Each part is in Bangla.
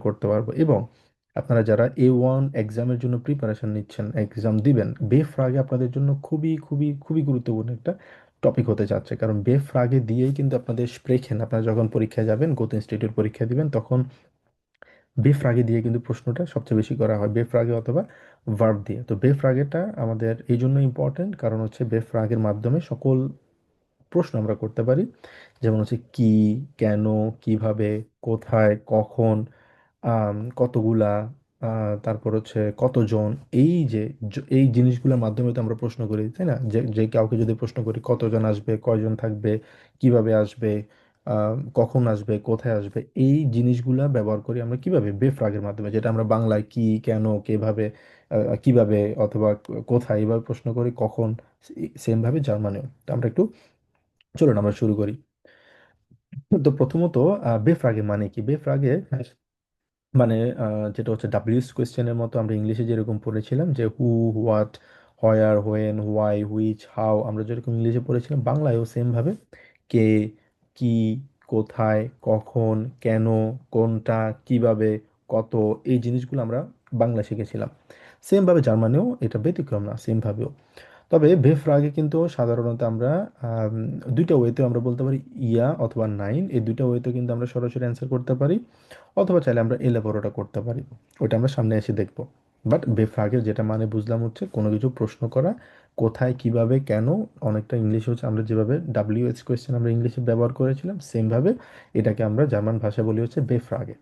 করতে পারবো। এবং আপনারা যারা A1 এক্সামের জন্য প্রিপারেশন নিচ্ছেন, এক্সাম দিবেন, বেফ্রাগে আপনাদের জন্য খুবই খুবই খুবই গুরুত্বপূর্ণ একটা টপিক হতে যাচ্ছে। কারণ বেফ্রাগে দিয়েই কিন্তু আপনাদের স্প্রেখেন, আপনারা যখন পরীক্ষায় যাবেন, গোতো ইনস্টিটিউট পরীক্ষা দিবেন, তখন বেফ্রাগে দিয়ে কিন্তু প্রশ্নটা সবচেয়ে বেশি করা হয়, বেফ্রাগে অথবা ভার্ব দিয়ে। তো বেফ্রাগেটা আমাদের এই জন্য ইম্পর্টেন্ট, কারণ হচ্ছে বেফ্রাগের মাধ্যমে সকল প্রশ্ন আমরা করতে পারি। যেমন হচ্ছে কি, কেন, কিভাবে, কোথায়, কখন, কতগুলা, তারপর হচ্ছে কতজন। এই যে এই জিনিসগুলোর মাধ্যমে তো আমরা প্রশ্ন করি, তাই না? যে যে কাউকে যদি প্রশ্ন করি কতজন আসবে, কয়জন থাকবে, কিভাবে আসবে, কখন আসবে, কোথায় আসবে, এই জিনিসগুলা ব্যবহার করি আমরা কিভাবে? বেফ্রাগের মাধ্যমে, যেটা আমরা বাংলায় কি, কেন, কিভাবে, কিভাবে অথবা কোথায় এইভাবে প্রশ্ন করি, কখন। সেম ভাবে জার্মানেও। তো আমরা একটু, চলুন আমরা শুরু করি। তো প্রথমত বেফ্রাগে মানে কি? বেফ্রাগে মানে যেটা হচ্ছে ডাব্লিউএস কোয়েশ্চেনের মতো আমরা ইংলিশে যেরকম পড়েছিলাম, যে who, what, where, when, why, which, how, আমরা যেরকম ইংলিশে পড়েছিলাম, বাংলায়ও সেম ভাবে কে, কি, কোথায়, কখন, কেন, কোনটা, কিভাবে, কত, এই জিনিসগুলো আমরা বাংলা শিখেছিলাম। সেম ভাবে জার্মানিও এটা ব্যতিক্রম না, সেম ভাবেও। তবে বেফ্রাগে কিন্তু সাধারণত আমরা আম, দুইটা ওয়েতে আমরা বলতে পারি, ইয়া অথবা নাইন, এই দুইটা ওয়েতে কিন্তু আমরা সরাসরি অ্যান্সার করতে পারি, অথবা চাইলে আমরা এলেবড়োটা করতে পারি। ওইটা আমরা সামনে এসে দেখবো। বাট বেফ্রাগের যেটা মানে বুঝলাম হচ্ছে কোনো কিছু প্রশ্ন করা, কোথায়, কিভাবে, কেন। অনেকটা ইংলিশ হচ্ছে আমরা যেভাবে ডাব্লিউএইচ কোয়েশ্চেন আমরা ইংলিশে ব্যবহার করেছিলাম, সেম ভাবে এটাকে আমরা জার্মান ভাষায় বলি হচ্ছে বেফ্রাগে।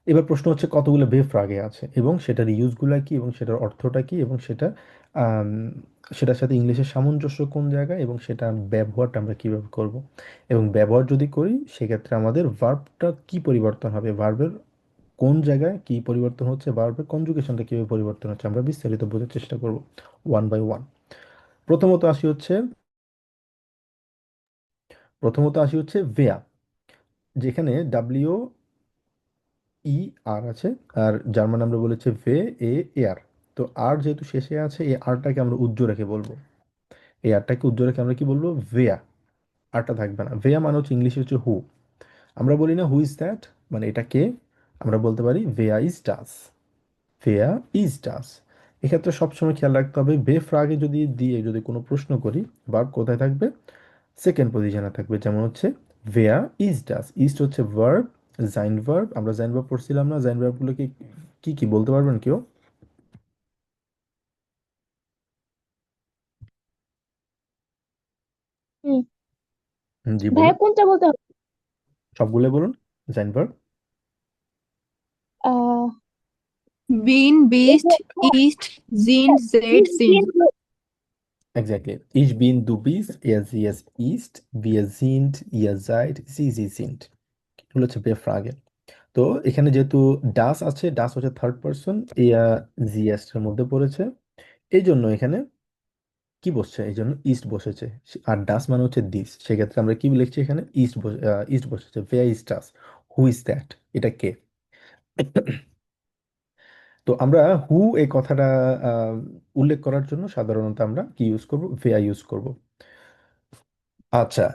এবার প্রশ্ন হচ্ছে কতগুলো বেফ্রাগে আছে, এবং সেটার ইউজগুলো কি, এবং সেটার অর্থটা কি, এবং সেটা আম, সেটার সাথে ইংলিশের সামঞ্জস্য কোন জায়গায়, এবং সেটার ব্যবহারটা আমরা কিভাবে করব। এবং ব্যবহার যদি করি, সেক্ষেত্রে আমাদের ভার্বটা কি পরিবর্তন হবে, ভার্বের কোন জায়গায় কি পরিবর্তন হচ্ছে, ভার্বের কনজুগেশনটা কিভাবে পরিবর্তন হচ্ছে, আমরা বিস্তারিত বোঝার চেষ্টা করব ওয়ান বাই ওয়ান। প্রথমত আসি হচ্ছে প্রথমত আসি হচ্ছে ভেয়া, যেখানে ডাব্লিউ ই আর আছে, আর জার্মান আমরা বলেছে ভে, এ, এয়ার। তো আর যেহেতু শেষে আছে, এই আরটাকে আমরা উজ্জ্ব রেখে বলবো, এই আরটাকে উজ্জ্ব রেখে আমরা কি বলবো? ভেয়া। আরটা থাকবে না। ভেয়া মানে হচ্ছে ইংলিশে হচ্ছে হু। আমরা বলি না হু ইজ দ্যাট, মানে এটা কে, আমরা বলতে পারি ভেয়া ইজ ডাস, ভেয়া ইজ ডাস। এক্ষেত্রে সবসময় খেয়াল রাখতে হবে, বেফ্রাগে যদি দিয়ে যদি কোনো প্রশ্ন করি, ভার্ব কোথায় থাকবে? সেকেন্ড পজিশনে থাকবে। যেমন হচ্ছে ভেয়া ইজ ডাস, ইস্ট হচ্ছে ভার্ব, জাইন ভার্ব, আমরা জাইন ভার্ব পড়ছিলাম না? জাইন ভার্বগুলোকে কি কি বলতে পারবেন কেউ? হুম। জি ভাইয়া বলুন। কোনটা বলতে হবে? সবগুলো বলুন। জাইন ভার্ব। আহ Been, এই যে beast, east, sind, seid, sind. Exactly. Ich bin, du bist, er, sie, es ist, wir sind, ihr seid, sie sind। এগুলো হচ্ছে বেফ্রাগে। তো এখানে যেহেতু ডাস আছে, ডাস হচ্ছে থার্ড পারসন, এয়া জিএস এর মধ্যে পড়েছে, এই জন্য এখানে কি বসছে? এই জন্য ইস্ট বসেছে। আর ডাস মানে হচ্ছে দিস, সেক্ষেত্রে আমরা কি লিখছি এখানে? ইস্ট বসেছে। ভেয়া ইজ ডাস, হু ইজ দ্যাট, এটা কে। তো আমরা হু এই কথাটা আহ, উল্লেখ করার জন্য সাধারণত আমরা কি ইউজ করব? ভেয়া ইউজ করব। আচ্ছা,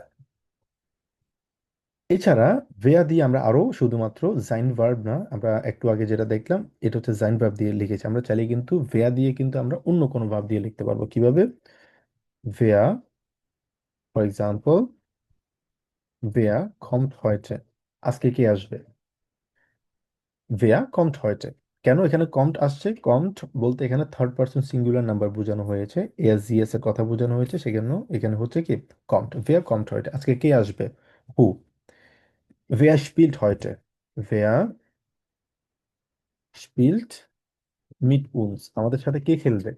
এছাড়া ভেয়া দিয়ে আমরা আরো শুধুমাত্র জাইন ভার্ব না, আমরা একটু আগে যেটা দেখলাম, এটা হচ্ছে জাইন ভার্ব দিয়ে লিখেছি। আমরা চাইলে কিন্তু ভেয়া দিয়ে কিন্তু আমরা অন্য কোনো ভার্ব দিয়ে লিখতে পারবো। কিভাবে? ভেয়া, ফর এক্সাম্পল, ভেয়া কমট হয়েছে, আজকে কে আসবে? ভেয়া কমট হয়েছে। কেন এখানে কমট আসছে? কমট বলতে এখানে থার্ড পারসন সিঙ্গুলার নাম্বার বোঝানো হয়েছে, এস জি এস এর কথা বোঝানো হয়েছে, সেজন্য এখানে হচ্ছে কি কমট। ভেয়া কমট হয়েছে, আজকে কে আসবে? হু। ভেয়া স্পিল্ট হয়েছে, ভেয়া স্পিল্ট মিট উনস, আমাদের সাথে কে খেলবে?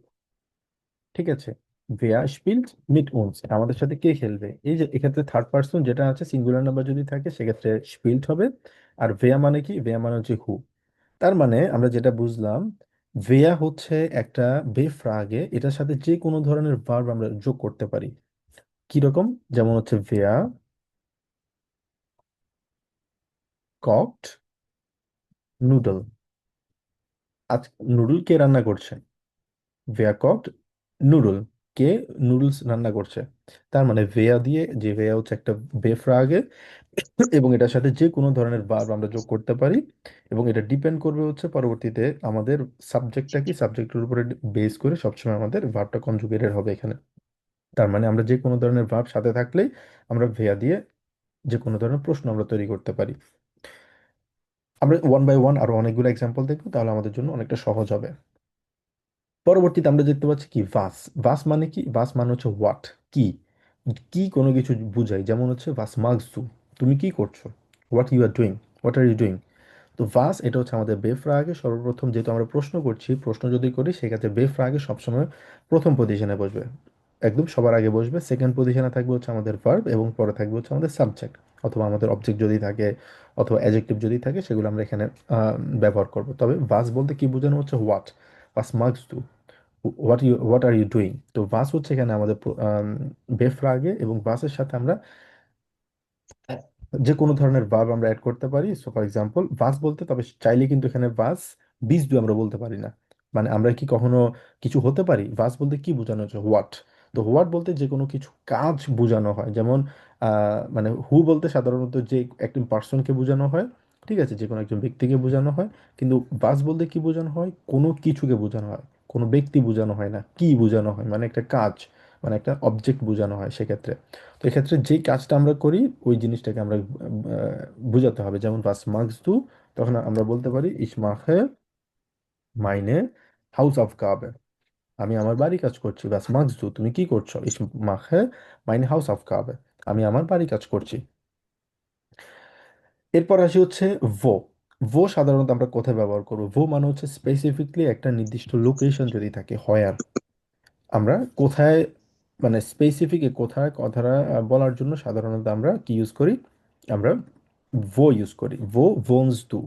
ঠিক আছে, ভেয়া স্পিল্ট মিট উনস, আমাদের সাথে কে খেলবে। এই যে এক্ষেত্রে থার্ড পার্সন যেটা আছে, সিঙ্গুলার নাম্বার যদি থাকে, সেক্ষেত্রে স্পিল্ট হবে। আর ভেয়া মানে কি? ভেয়া মানে হচ্ছে হু। তার মানে আমরা যেটা বুঝলাম, ভেয়া হচ্ছে একটা বেফ্রাগে, এটার সাথে যে কোনো ধরনের ভার্ব আমরা যোগ করতে পারি। কিরকম? যেমন হচ্ছে ভেয়া ককড নুডল, আজ নুডল কে রান্না করছে? ভেয়া ককড নুডল। কে নুডলস রান্না করছে। তার মানে ভেয়া দিয়ে, যে ভেয়া হচ্ছে একটা বেফ্রাগে, এবং এটার সাথে যে কোনো ধরনের ভার্ব আমরা যোগ করতে পারি, এবং এটা ডিপেন্ড করবে হচ্ছে পরবর্তীতে আমাদের সাবজেক্টটা কি, সাবজেক্টের উপরে বেস করে সবসময় আমাদের ভার্বটা কনজুগেটেড হবে এখানে। তার মানে আমরা যে কোনো ধরনের ভার্ব সাথে থাকলেই আমরা ভেয়া দিয়ে যে কোনো ধরনের প্রশ্ন আমরা তৈরি করতে পারি। আমরা ওয়ান বাই ওয়ান আরো অনেকগুলো এক্সাম্পল দেখবো, তাহলে আমাদের জন্য অনেকটা সহজ হবে। পরবর্তীতে আমরা দেখতে পাচ্ছি কি ভাস। ভাস মানে কি? ভাস মানে হচ্ছে হোয়াট, কি। কি কোনো কিছু বুঝাই, যেমন হচ্ছে ভাস মাগস দু, তুমি কি করছো, what you are doing, what are you doing. তো ভাস এটা হচ্ছে আমাদের বেফ্রাগে সর্বপ্রথম, যেহেতু আমরা প্রশ্ন করছি, প্রশ্ন যদি করি সেক্ষেত্রে বেফ্রাগে সবসময় প্রথম পজিশনে বসবে, একদম সবার আগে বসবে। সেকেন্ড পজিশনে থাকবে হচ্ছে আমাদের ভার্ব, এবং পরে থাকবে হচ্ছে আমাদের সাবজেক্ট, অথবা আমাদের অবজেক্ট যদি থাকে, অথবা অ্যাডজেক্টিভ যদি থাকে, সেগুলো আমরা এখানে ব্যবহার করব। তবে ভাস বলতে কি বোঝানো হচ্ছে? হোয়াট, ভাস মাগস দু, হোয়াট আর ইউ ডুইং। তো ভাস হচ্ছে এখানে আমাদের বেফ্রাগে, এবং ভাসের সাথে আমরা যে কোনো ধরনের ভার্ব আমরা অ্যাড করতে পারি। সো ফর এক্সাম্পল ভাস বলতে, তবে চাইলে কিন্তু এখানে ভাস বিজ দু আমরা বলতে পারি না। মানে আমরা কি কখনো কিছু হতে পারি? ভাস বলতে কি বোঝানো হচ্ছে? হোয়াট। তো হোয়াট বলতে যে কোনো কিছু কাজ বোঝানো হয়, যেমন মানে হু বলতে সাধারণত যে একজন পার্সনকে বোঝানো হয়, ঠিক আছে, যে কোনো একজন ব্যক্তিকে বোঝানো হয়। কিন্তু ভাস বলতে কি বোঝানো হয়? কোনো কিছুকে বোঝানো হয়, কোনো ব্যক্তি বোঝানো হয় না, কি বোঝানো হয় মানে একটা কাজ, মানে একটা অবজেক্ট বোঝানো হয় সেক্ষেত্রে। তো এক্ষেত্রে যেই কাজটা আমরা করি ওই জিনিসটাকে আমরা বুঝাতে হবে। যেমন was machst du, তখন আমরা বলতে পারি ich mache meine Hausaufgabe, আমি আমার বাড়ি কাজ করছি। was machst du, তুমি কি করছো? ich mache meine Hausaufgabe, আমি আমার বাড়ি কাজ করছি। এরপর আসি হচ্ছে ভো। ভো সাধারণত আমরা কোথায় ব্যবহার করবো? ভো মানে হচ্ছে স্পেসিফিকলি একটা নির্দিষ্ট লোকেশন যদি থাকে, হয় আমরা কোথায়, মানে স্পেসিফিক কোথায় কথাটা বলার জন্য সাধারণত আমরা কি ইউজ করি? আমরা ভো ইউজ করি। ভো ভোনস দু,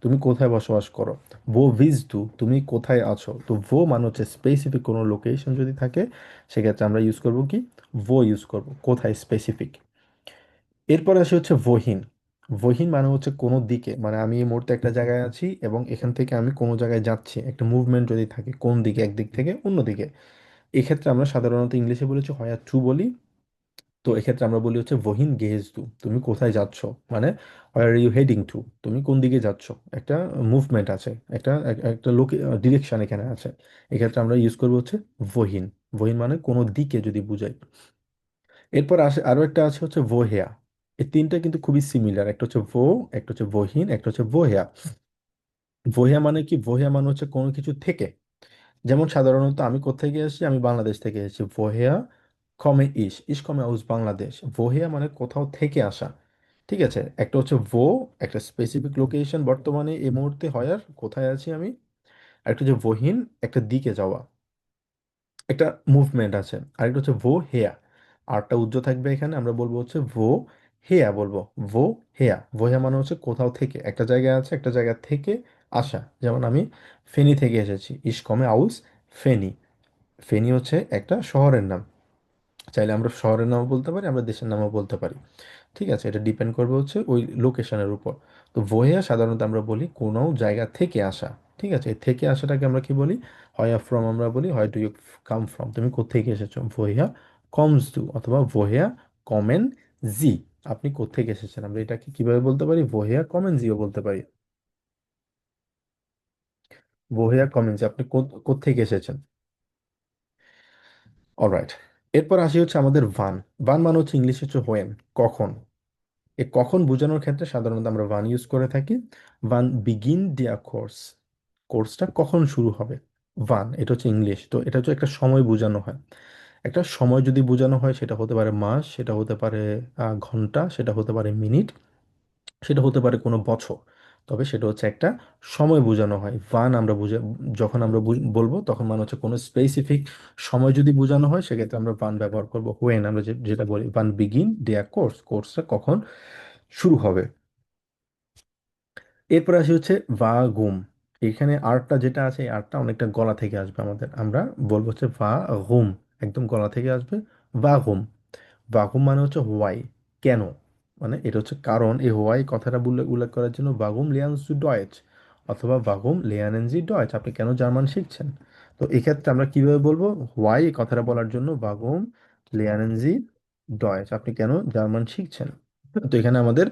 তুমি কোথায় বসবাস করো। ভো ভিজ দু, তুমি কোথায় আছো। তো ভো মানে হচ্ছে স্পেসিফিক কোনো লোকেশন যদি থাকে, সেক্ষেত্রে আমরা ইউজ করব কি? ভো ইউজ করব, কোথায়, স্পেসিফিক। এরপর আসে হচ্ছে ভহিন। ভহিন মানে হচ্ছে কোনো দিকে, মানে আমি এই মুহূর্তে একটা জায়গায় আছি এবং এখান থেকে আমি কোনো জায়গায় যাচ্ছি, একটা মুভমেন্ট যদি থাকে, কোন দিকে, একদিক থেকে অন্যদিকে। এক্ষেত্রে আমরা সাধারণত ইংলিশে বলেছি হয় আর টু বলি। তো এক্ষেত্রে আমরা বলি হচ্ছে ভহিন গেজ টু, তুমি কোথায় যাচ্ছ, মানে হোয়ার আর ইউ হেডিং টু, তুমি কোন দিকে যাচ্ছ। একটা মুভমেন্ট আছে, একটা লোক, ডিরেকশন এখানে আছে। এক্ষেত্রে আমরা ইউজ করবো হচ্ছে ভহিন। ভহিন মানে কোনো দিকে যদি বুঝাই। এরপর আসে আরো একটা আছে হচ্ছে ভোহেয়া। এই তিনটা কিন্তু খুবই সিমিলার, একটা হচ্ছে ভো, একটা হচ্ছে ভহিন, একটা হচ্ছে ভোহেয়া। ভোহেয়া মানে কি? ভোহেয়া মানে হচ্ছে কোনো কিছু থেকে। যেমন সাধারণত আমি কোত্থেকে এসেছি? আমি বাংলাদেশ থেকে এসেছি। ভোহেয়া কমে ইস কমে আউস বাংলাদেশ। ভোহেয়া মানে কোথাও থেকে আসা। ঠিক আছে, একটা হচ্ছে ভো, একটা স্পেসিফিক লোকেশন, বর্তমানে এই মুহূর্তে হয় আর কোথায় আছি আমি। আর একটা হচ্ছে ভহিন, একটা দিকে যাওয়া, একটা মুভমেন্ট আছে। আরেকটা হচ্ছে ভো হেয়া, আরটা উজ্জ্ব থাকবে এখানে, আমরা বলবো হচ্ছে ভো হেয়া বলবো। ভো হেয়া, ভো হেয়া মানে হচ্ছে কোথাও থেকে, একটা জায়গায় আছে, একটা জায়গা থেকে আসা। যেমন আমি ফেনী থেকে এসেছি, ইস কমে আউস ফেনী। ফেনী হচ্ছে একটা শহরের নাম। চাইলে আমরা শহরের নামও বলতে পারি, আমরা দেশের নামও বলতে পারি। ঠিক আছে, এটা ডিপেন্ড করবে হচ্ছে ওই লোকেশনের উপর। তো ভোহেয়া সাধারণত আমরা বলি কোনো জায়গা থেকে আসা। ঠিক আছে, এই থেকে আসাটাকে আমরা কি বলি? হয় ফ্রম আমরা বলি, হয় ডু ইউ কাম ফ্রম, তুমি কোত্থেকে এসেছো। ভোহেয়া কমস দু, অথবা ভোহেয়া কমেন জি, আপনি কোত্থেকে এসেছেন। আমরা এটাকে কিভাবে বলতে পারি? ভোহেয়া কমেন জিও বলতে পারি। ভোহেয়া কমেন জি, আপনি কোত্থেকে এসেছেন। অলরাইট। এরপর আসি হচ্ছে আমাদের ভান। ভান মানে হচ্ছে ইংলিশে হচ্ছে হোয়েন, কখন। এই কখন বোঝানোর ক্ষেত্রে সাধারণত আমরা ভান ইউজ করে থাকি। ভান বিগিন দেয়ার কোর্স, কোর্সটা কখন শুরু হবে। ভান এটা হচ্ছে ইংলিশ, তো এটা হচ্ছে একটা সময় বোঝানো হয়। একটা সময় যদি বোঝানো হয়, সেটা হতে পারে মাস, সেটা হতে পারে ঘন্টা, সেটা হতে পারে মিনিট, সেটা হতে পারে কোনো বছর। তবে সেটা হচ্ছে একটা সময় বোঝানো হয়। ভান আমরা যখন আমরা বলবো, তখন মানে হচ্ছে কোনো স্পেসিফিক সময় যদি বোঝানো হয়, সেক্ষেত্রে আমরা ভান ব্যবহার করবো। হোয়েন আমরা যেটা বলি, ভান বিগিন দেয়ার কোর্স, কোর্সটা কখন শুরু হবে। এরপর আসি হচ্ছে ভাগুম। এখানে আর্টটা যেটা আছে, এই আর্টটা অনেকটা গলা থেকে আসবে আমাদের, আমরা বলবো হচ্ছে ভা গুম, একদম গলা থেকে আসবে। ভাগুম। ভাগুম মানে হচ্ছে হোয়াই, কেন। মানে এটা হচ্ছে কারণ। এই হোয়াই কথাটা উল্লেখ করার জন্য ভাগুম লিয়ানস ডু ডয়েচ, অথবা ভাগুম লিয়ানেন জি ডয়েচ, আপনি কেন জার্মান শিখছেন। তো এক্ষেত্রে আমরা কিভাবে বলবো হোয়াই এই কথাটা বলার জন্য বাগুম লেয়ারেন জি ডয়েচ, আপনি কেন জার্মান শিখছেন। তো এখানে আমাদের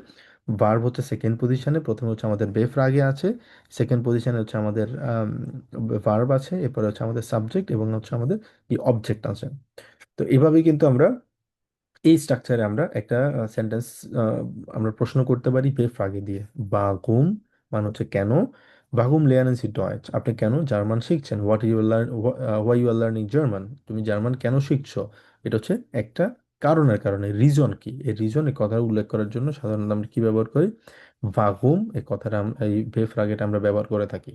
ভার্ব হচ্ছে সেকেন্ড পজিশনে, প্রথমে হচ্ছে আমাদের বেফ আগে আছে, সেকেন্ড পজিশনে হচ্ছে আমাদের ভার্ব আছে, এরপরে হচ্ছে আমাদের সাবজেক্ট এবং হচ্ছে আমাদের কি অবজেক্ট আছে। তো এভাবেই কিন্তু আমরা এই স্ট্রাকচারে আমরা একটা সেন্টেন্স আমরা প্রশ্ন করতে পারি বে ফ্রাগে দিয়ে। বাগুম মানে হচ্ছে কেন, বাগুম লেয়ারেন সি ডয়েচ, আপনি কেন জার্মান শিখছেন, what you learn, why you are learning German, তুমি জার্মান কেন শিখছো। এটা হচ্ছে একটা কারণের কারণে, রিজন কি, এই রিজন এই কথা উল্লেখ করার জন্য সাধারণত আমরা কি ব্যবহার করি, বাগুম এই কথাটা এই বে ফ্রাগেটা আমরা ব্যবহার করে থাকি।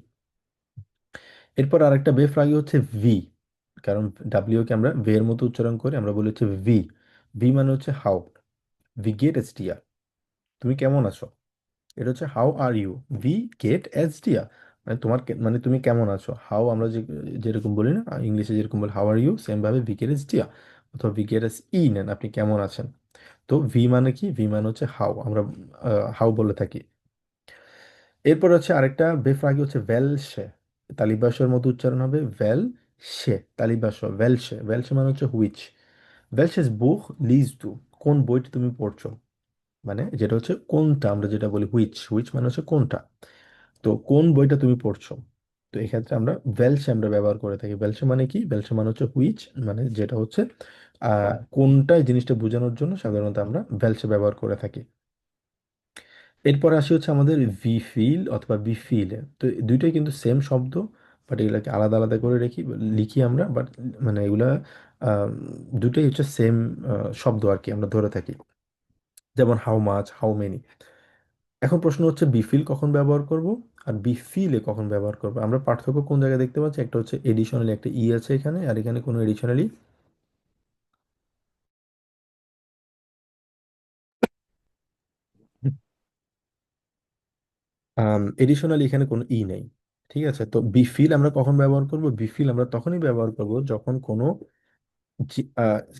এরপর আরেকটা বে ফ্রাগি হচ্ছে ভি, কারণ ডাব্লিউ কে আমরা ভি এর মতো উচ্চারণ করি, আমরা বলি হচ্ছে ভি। ভি মানে হচ্ছে হাউ, ভি গেট এস টিয়া, তুমি কেমন আছো। এটা হচ্ছে হাউ আর ইউ, ভি গেট এস টিয়া, মানে মানে তুমি কেমন আছো। হাউ আমরা যেরকম বলি না ইংলিশে যেরকম বলি হাউ আর ইউ, সেম ভাবে ভি গেট এস টিয়া অথবা ভি গেট এস ই নেন, আপনি কেমন আছেন। তো ভি মানে কি, ভি মানে হচ্ছে হাউ, আমরা হাউ বলে থাকি। এরপর হচ্ছে আরেকটা বেফ্রাগি হচ্ছে ভেলসে, তালিবাসের মতো উচ্চারণ হবে ভেল সে, তালিবাস ভেলসে, ভেলসে মানে হচ্ছে হুইচ, ভেলসেস বুক লিজ টু, কোন বইটি তুমি পড়ছো, মানে যেটা হচ্ছে কোনটা, আমরা যেটা বলি হুইচ, হুইচ মানে হচ্ছে কোনটা, তো কোন বইটা তুমি পড়ছো। তো এক্ষেত্রে আমরা ভেলসে আমরা ব্যবহার করে থাকি। ভেলসে মানে কি, ভেলসে মানে হচ্ছে হুইচ, মানে যেটা হচ্ছে কোনটা, এই জিনিসটা বোঝানোর জন্য সাধারণত আমরা ভেলসে ব্যবহার করে থাকি। এরপর আসি হচ্ছে আমাদের ভি ফিল অথবা বি ফিল, তো এই দুইটাই কিন্তু সেম শব্দ, বাট এগুলাকে আলাদা আলাদা করে লিখি আমরা, বাট মানে এগুলা আহ, দুটোই হচ্ছে সেম শব্দ আর কি আমরা ধরে থাকি, যেমন হাউ মাচ, হাউ মেনি। এখন প্রশ্ন হচ্ছে বি ফিল কখন ব্যবহার করব আর বি ফিলে কখন ব্যবহার করব, আমরা পার্থক্য কোন জায়গায় দেখতে পাচ্ছি, একটা হচ্ছে এডিশনালি একটা ই আছে এখানে, আর এখানে কোনো এডিশনালি এডিশনালি এখানে কোনো ই নেই। ঠিক আছে, তো বি ফিল আমরা কখন ব্যবহার করব, বি ফিল আমরা তখনই ব্যবহার করব যখন কোনো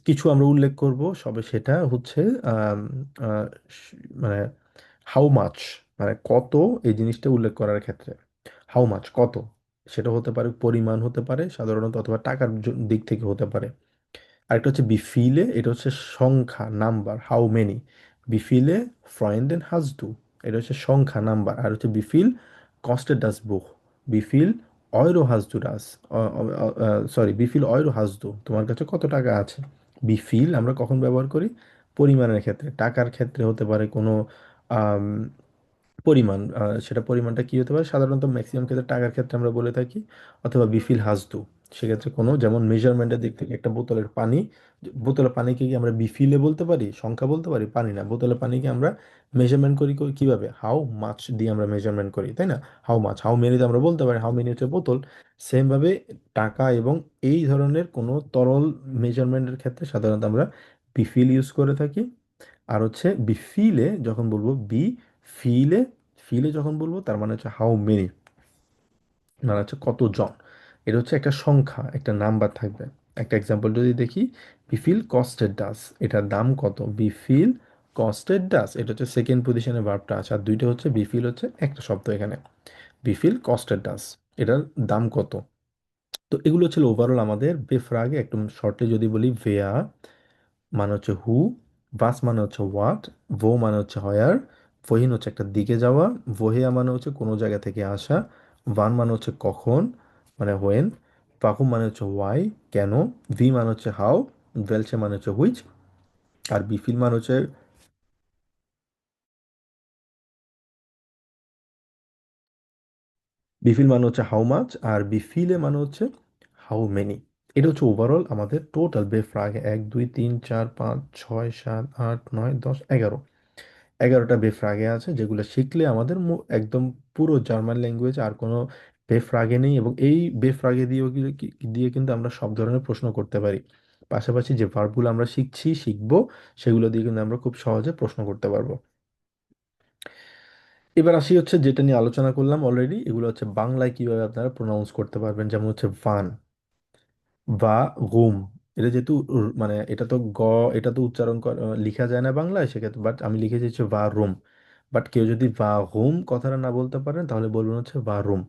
কিছু আমরা উল্লেখ করব, সবে সেটা হচ্ছে আম, আহ, মানে হাউ মাচ, মানে কত, এই জিনিসটা উল্লেখ করার ক্ষেত্রে হাউ মাচ কত, সেটা হতে পারে পরিমাণ হতে পারে সাধারণত, অথবা টাকার দিক থেকে হতে পারে। আরেকটা হচ্ছে বিফিলে, এটা হচ্ছে সংখ্যা নাম্বার, হাউ মেনি, বিফিলে ফ্রয়েন্ডেন হাজ দু, এটা হচ্ছে সংখ্যা নাম্বার। আর হচ্ছে বিফিল কস্টেড ডাস বুক, বিফিল অয়রো হাজ দু ডাস, সরি বিফিল অয়রো হাজ দু, তোমার কাছে কত টাকা আছে। বিফিল আমরা কখন ব্যবহার করি, পরিমাণের ক্ষেত্রে, টাকার ক্ষেত্রে হতে পারে কোনো পরিমাণ, সেটা পরিমাণটা কি হতে পারে, সাধারণত ম্যাক্সিমাম ক্ষেত্রে টাকার ক্ষেত্রে আমরা বলে থাকি, অথবা বিফিল হাজতু, সেক্ষেত্রে কোনো যেমন মেজারমেন্টের দিক থেকে একটা বোতলের পানি, বোতলের পানিকে কি আমরা বিফিলে বলতে পারি, সংখ্যা বলতে পারি, পারি না, বোতলের পানিকে আমরা মেজারমেন্ট করি করি কিভাবে, হাউ মাছ দিয়ে আমরা মেজারমেন্ট করি, তাই না। হাউ মাছ, হাউ মেনিতে আমরা বলতে পারি, হাউ মেনি হচ্ছে বোতল। সেম ভাবে টাকা এবং এই ধরনের কোনো তরল মেজারমেন্টের ক্ষেত্রে সাধারণত আমরা বিফিল ইউজ করে থাকি। আর হচ্ছে বি ফিলে যখন বলবো, বি ফিলে, ফিলে যখন বলবো তার মানে হচ্ছে হাউ মেনি, মানে হচ্ছে কতজন, এটা হচ্ছে একটা সংখ্যা, একটা নাম্বার থাকবে। একটা এক্সাম্পল যদি দেখি, বি ফিল কস্টেড ডাস, এটার দাম কত, বি ফিল কস্টেড ডাস, এটা হচ্ছে সেকেন্ড পজিশনে ভার্বটা আছে, আর দুইটা হচ্ছে বি ফিল হচ্ছে একটা শব্দ এখানে, বি ফিল কস্টেড ডাস, এটার দাম কত। তো এগুলো ছিল ওভারঅল আমাদের বেফ্রাগে, একদম শর্টলি যদি বলি, ভেয়া মানে হচ্ছে হু, ভাস মানে হচ্ছে হোয়াট, ভো মানে হচ্ছে হয়ার, ভহিন হচ্ছে একটা দিকে যাওয়া, ভোহেয়া মানে হচ্ছে কোনো জায়গা থেকে আসা, ভান মানে হচ্ছে কখন, মানে হোয়েন, পাকুম মানে হচ্ছে ওয়াই কেন, ভি মানে হচ্ছে হাউ, ভেলসে মানে হচ্ছে হুইচ, আর বিফিল মানে হচ্ছে, বিফিল মানে হচ্ছে হাউ মাচ, আর বিফিলে মানে হচ্ছে হাউ মেনি। এটা হচ্ছে ওভারঅল আমাদের টোটাল বেফ্রাগ, 1 2 3 4 5 6 7 8 9 10 11, 11টা বেফ্রাগে আছে, যেগুলো শিখলে আমাদের একদম পুরো জার্মান ল্যাঙ্গুয়েজ আর কোনো বেফ্রাগে নেই, এবং এই বেফ্রাগে দিয়ে কিন্তু আমরা সব ধরনের প্রশ্ন করতে পারি। পাশাপাশি যে ভার্বগুলো আমরা শিখবো, সেগুলো দিয়ে কিন্তু আমরা খুব সহজে প্রশ্ন করতে পারবো। এবার আসি হচ্ছে যেটা নিয়ে আলোচনা করলাম অলরেডি, এগুলো হচ্ছে বাংলায় কিভাবে আপনারা প্রোনাউন্স করতে পারবেন, যেমন হচ্ছে ভান বা গুম, এটা যেহেতু মানে এটা তো এটা তো লিখা যায় না বাংলায়, সেক্ষেত্রে বাট আমি লিখেছি হচ্ছে বা রুম, বাট কেউ যদি বা রুম কথাটা না বলতে পারেন তাহলে বলবেন হচ্ছে বা রুম।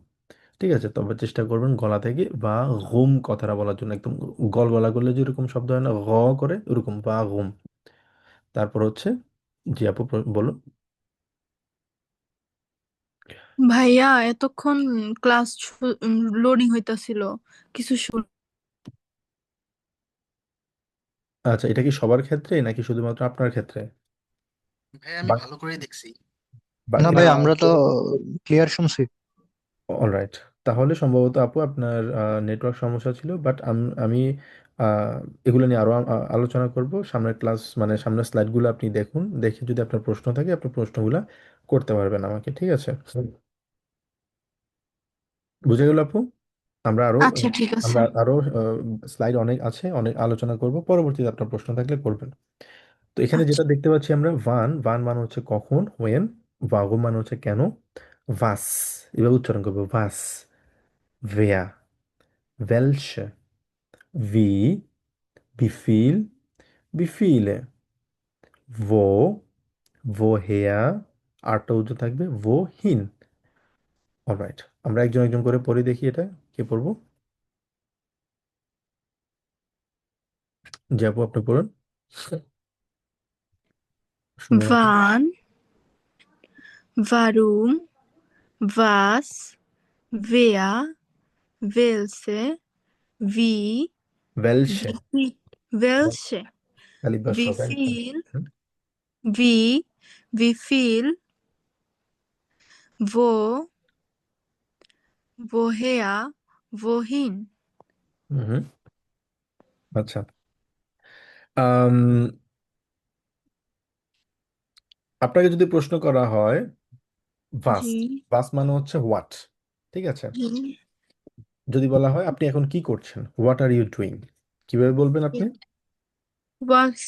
ঠিক আছে, তবে চেষ্টা করবেন গলা থেকে বা ঘুম কথাটা বলার জন্য, একদম গল গলা করলে যেরকম শব্দ হয় না, করে ওরকম বা ঘুম। তারপর হচ্ছে, জি আপু বলুন। ভাইয়া এতক্ষণ ক্লাস লোডিং হইতাছিল, কিছু শুন। আচ্ছা, এটা কি সবার ক্ষেত্রে নাকি শুধুমাত্র আপনার ক্ষেত্রে? ভাই আমি বা ভালো করেই দেখছি। বা না ভাই, আমরা তো ক্লিয়ার শুনছি। অলরাইট, তাহলে সম্ভবত আপু আপনার নেটওয়ার্ক সমস্যা ছিল, বাট আমি এগুলো নিয়ে আরো আলোচনা করব সামনের ক্লাস, মানে সামনের স্লাইডগুলো আপনি দেখুন, দেখে যদি আপনার প্রশ্ন থাকে আপনার প্রশ্নগুলো করতে পারবেন আমাকে, ঠিক আছে? বুঝে গেল আপু? আমরা আরো আচ্ছা ঠিক আছে। আমরা আরো স্লাইড অনেক আছে, অনেক আলোচনা করব, পরবর্তীতে আপনার প্রশ্ন থাকলে করবেন। তো এখানে আচ্ছা। যেটা দেখতে পাচ্ছি আমরা, ভান ভান মানে হচ্ছে কখন, হোয়েন। ভাগো মানে হচ্ছে কেন। ভাস, এভাবে উচ্চারণ করবো, ভাস। ভেয়া, ভেলসে, ভি, বিফিল, বিফিলে, ভো, ভোহেয়া, আরটা উজ্জ্ব থাকবে, ভো হিন। অলরাইট, আমরা একজন একজন করে পড়ে দেখি এটা। কে পড়বো? যে আপু আপনি পড়ুন, শুনুন আপু। Wann, warum, was, wer, welche, wie, ভেলসে, wie viel, welche, কালিবাস wie হবে একদম। viel, wie, wie viel, wo, woher, wohin. হুম। আচ্ছা, আম, আপনাকে যদি প্রশ্ন করা হয়, ভাস, জি, ভাস মানে হচ্ছে হোয়াট, ঠিক আছে? জি। যদি বলা হয় আপনি এখন কি করছেন, হোয়াট আর ইউ ডুইং, কিভাবে বলবেন আপনি? Was,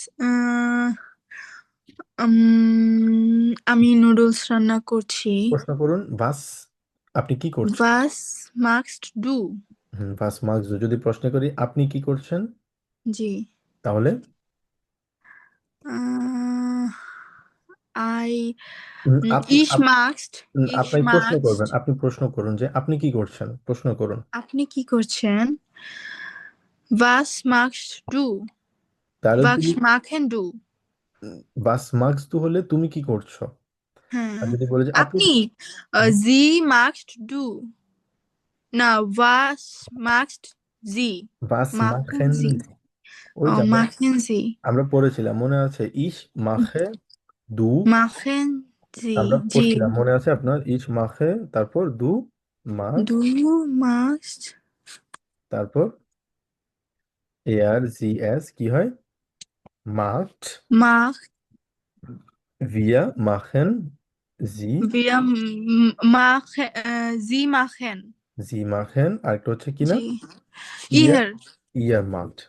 আমি নুডলস রান্না করছি। প্রশ্ন করুন, ভাস আপনি কি করছেন। Was magst du? ভাস মার্কস, যদি প্রশ্ন করি আপনি কি করছেন, জি। তাহলে আহ, I, আপনি ich magst, ich আপনি প্রশ্ন করবেন, magst, আপনি প্রশ্ন করুন যে আপনি কি করছেন, প্রশ্ন করুন। আপনি কি করছেন? Was magst du? তাহলে তুমি, Was machen du? ভাস মার্কস তো হলে তুমি কি করছো। আর হ্যাঁ। যদি বলে যে আপনি, আপনি sie magst du? না, was magst sie? Vase Machen মাখেন, sie? ওই যে Oh, আমরা machen sie. আমরা পড়েছিলাম মনে আছে, ইস মাখে দু, Machen আমরা sie. পড়ছিলাম জি। মনে আছে আপনার, ইস মাখে, তারপর দু মাগ, Du magst, তারপর এয়ার জি এস কি হয়, মাcht, mach, wir machen, sie, wir machen, sie machen. sie machen, আরেকটা হচ্ছে কিনা, জি। ihr, Ihr ihr macht।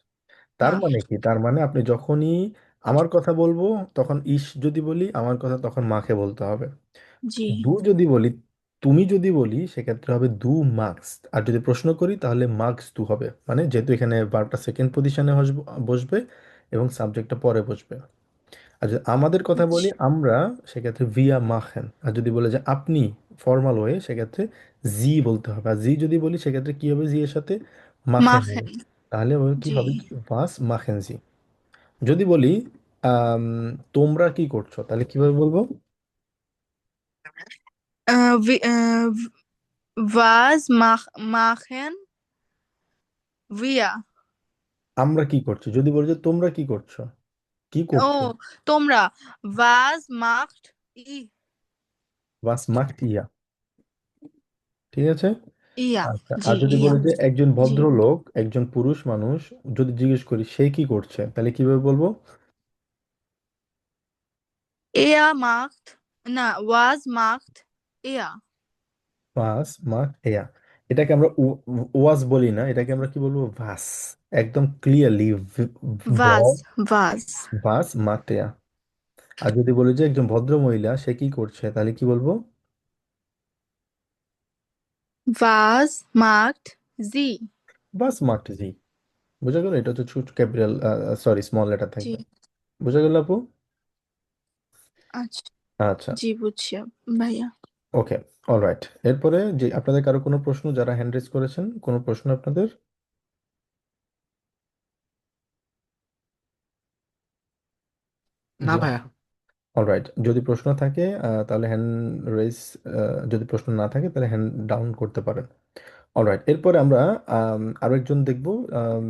তার macht. মানে কি, তার মানে আপনি যখনই আমার কথা বলবো তখন ইস যদি বলি আমার কথা তখন মাকে বলতে হবে। জি। দু যদি বলি, তুমি যদি বলি সেক্ষেত্রে হবে দু মার্কস। আর যদি প্রশ্ন করি তাহলে মার্কস দু হবে, মানে যেহেতু এখানে ভার্বটা সেকেন্ড পজিশনে বসবে এবং সাবজেক্টটা পরে বসবে। আর যদি আমাদের কথা বলি আচ্ছা। আমরা, সেক্ষেত্রে ভিয়া মাখেন। আর যদি বলে যে আপনি, ফর্মাল হয়ে, সেক্ষেত্রে জি বলতে হবে। আর জি যদি বলি সেক্ষেত্রে কি হবে, জি এর সাথে মাখেন হবে। Machen. তাহলে কি জি। হবে, কি ভাস মাখেন জি। যদি বলি আম, তোমরা কি করছো, তাহলে কিভাবে বলবো? Was machen wir? আমরা কি করছি, যদি বলি যে তোমরা কি করছো, কি ও, করছো, তোমরা। Was macht ihr? ভাস মাখত ইয়া, ঠিক আছে? Ihr. আচ্ছা, আর জি, যদি বলি ihr. যে একজন জি। ভদ্রলোক, একজন পুরুষ মানুষ, যদি জিজ্ঞেস করি সে কি করছে, তাহলে কিভাবে বলবো? Er macht, না, was macht er? ভাস মাখ এয়া। এটাকে আমরা ওয়াজ বলি না, এটাকে আমরা কি বলবো, ভাস। একদম ক্লিয়ারলি, ভ, Was? ভাস মাতেয়া। আর যদি বলি যে একজন ভদ্র মহিলা সে কি করছে, তাহলে কি বলবো? Was macht sie? ভাস মাকজি। বুঝা গেল? এটা হচ্ছে ছোট ক্যাপিটাল, সরি স্মল লেটার জি। থাকবে। বুঝা গেল আপু? আচ্ছা। আচ্ছা, জি, বুঝছি ভাইয়া। ওকে, অলরাইট। এরপরে যে আপনাদের কারো কোনো প্রশ্ন, যারা হ্যান্ড রেজ করেছেন, কোনো প্রশ্ন আপনাদের? না জি, ভাইয়া। অলরাইট। যদি প্রশ্ন থাকে তাহলে হ্যান্ড রেজ, যদি প্রশ্ন না থাকে তাহলে হ্যান্ড ডাউন করতে পারেন। অলরাইট, এরপরে আমরা আরো একজন দেখব। আম,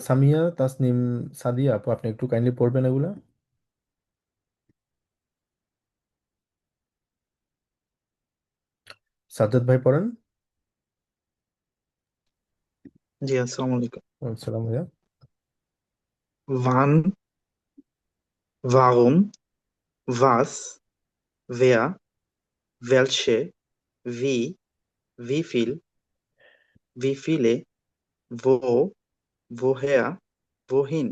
সামিয়া তাসনিম সাদিয়া আপু, আপনি একটু কাইন্ডলি পড়বেন এগুলা। সাজ্জাদ ভাই পড়েন। জি, আসসালামু আলাইকুম। সালাম ভাইয়া। Wann, warum, was, wer, welche, wie, wie viel, wie viele, wo, woher, wohin।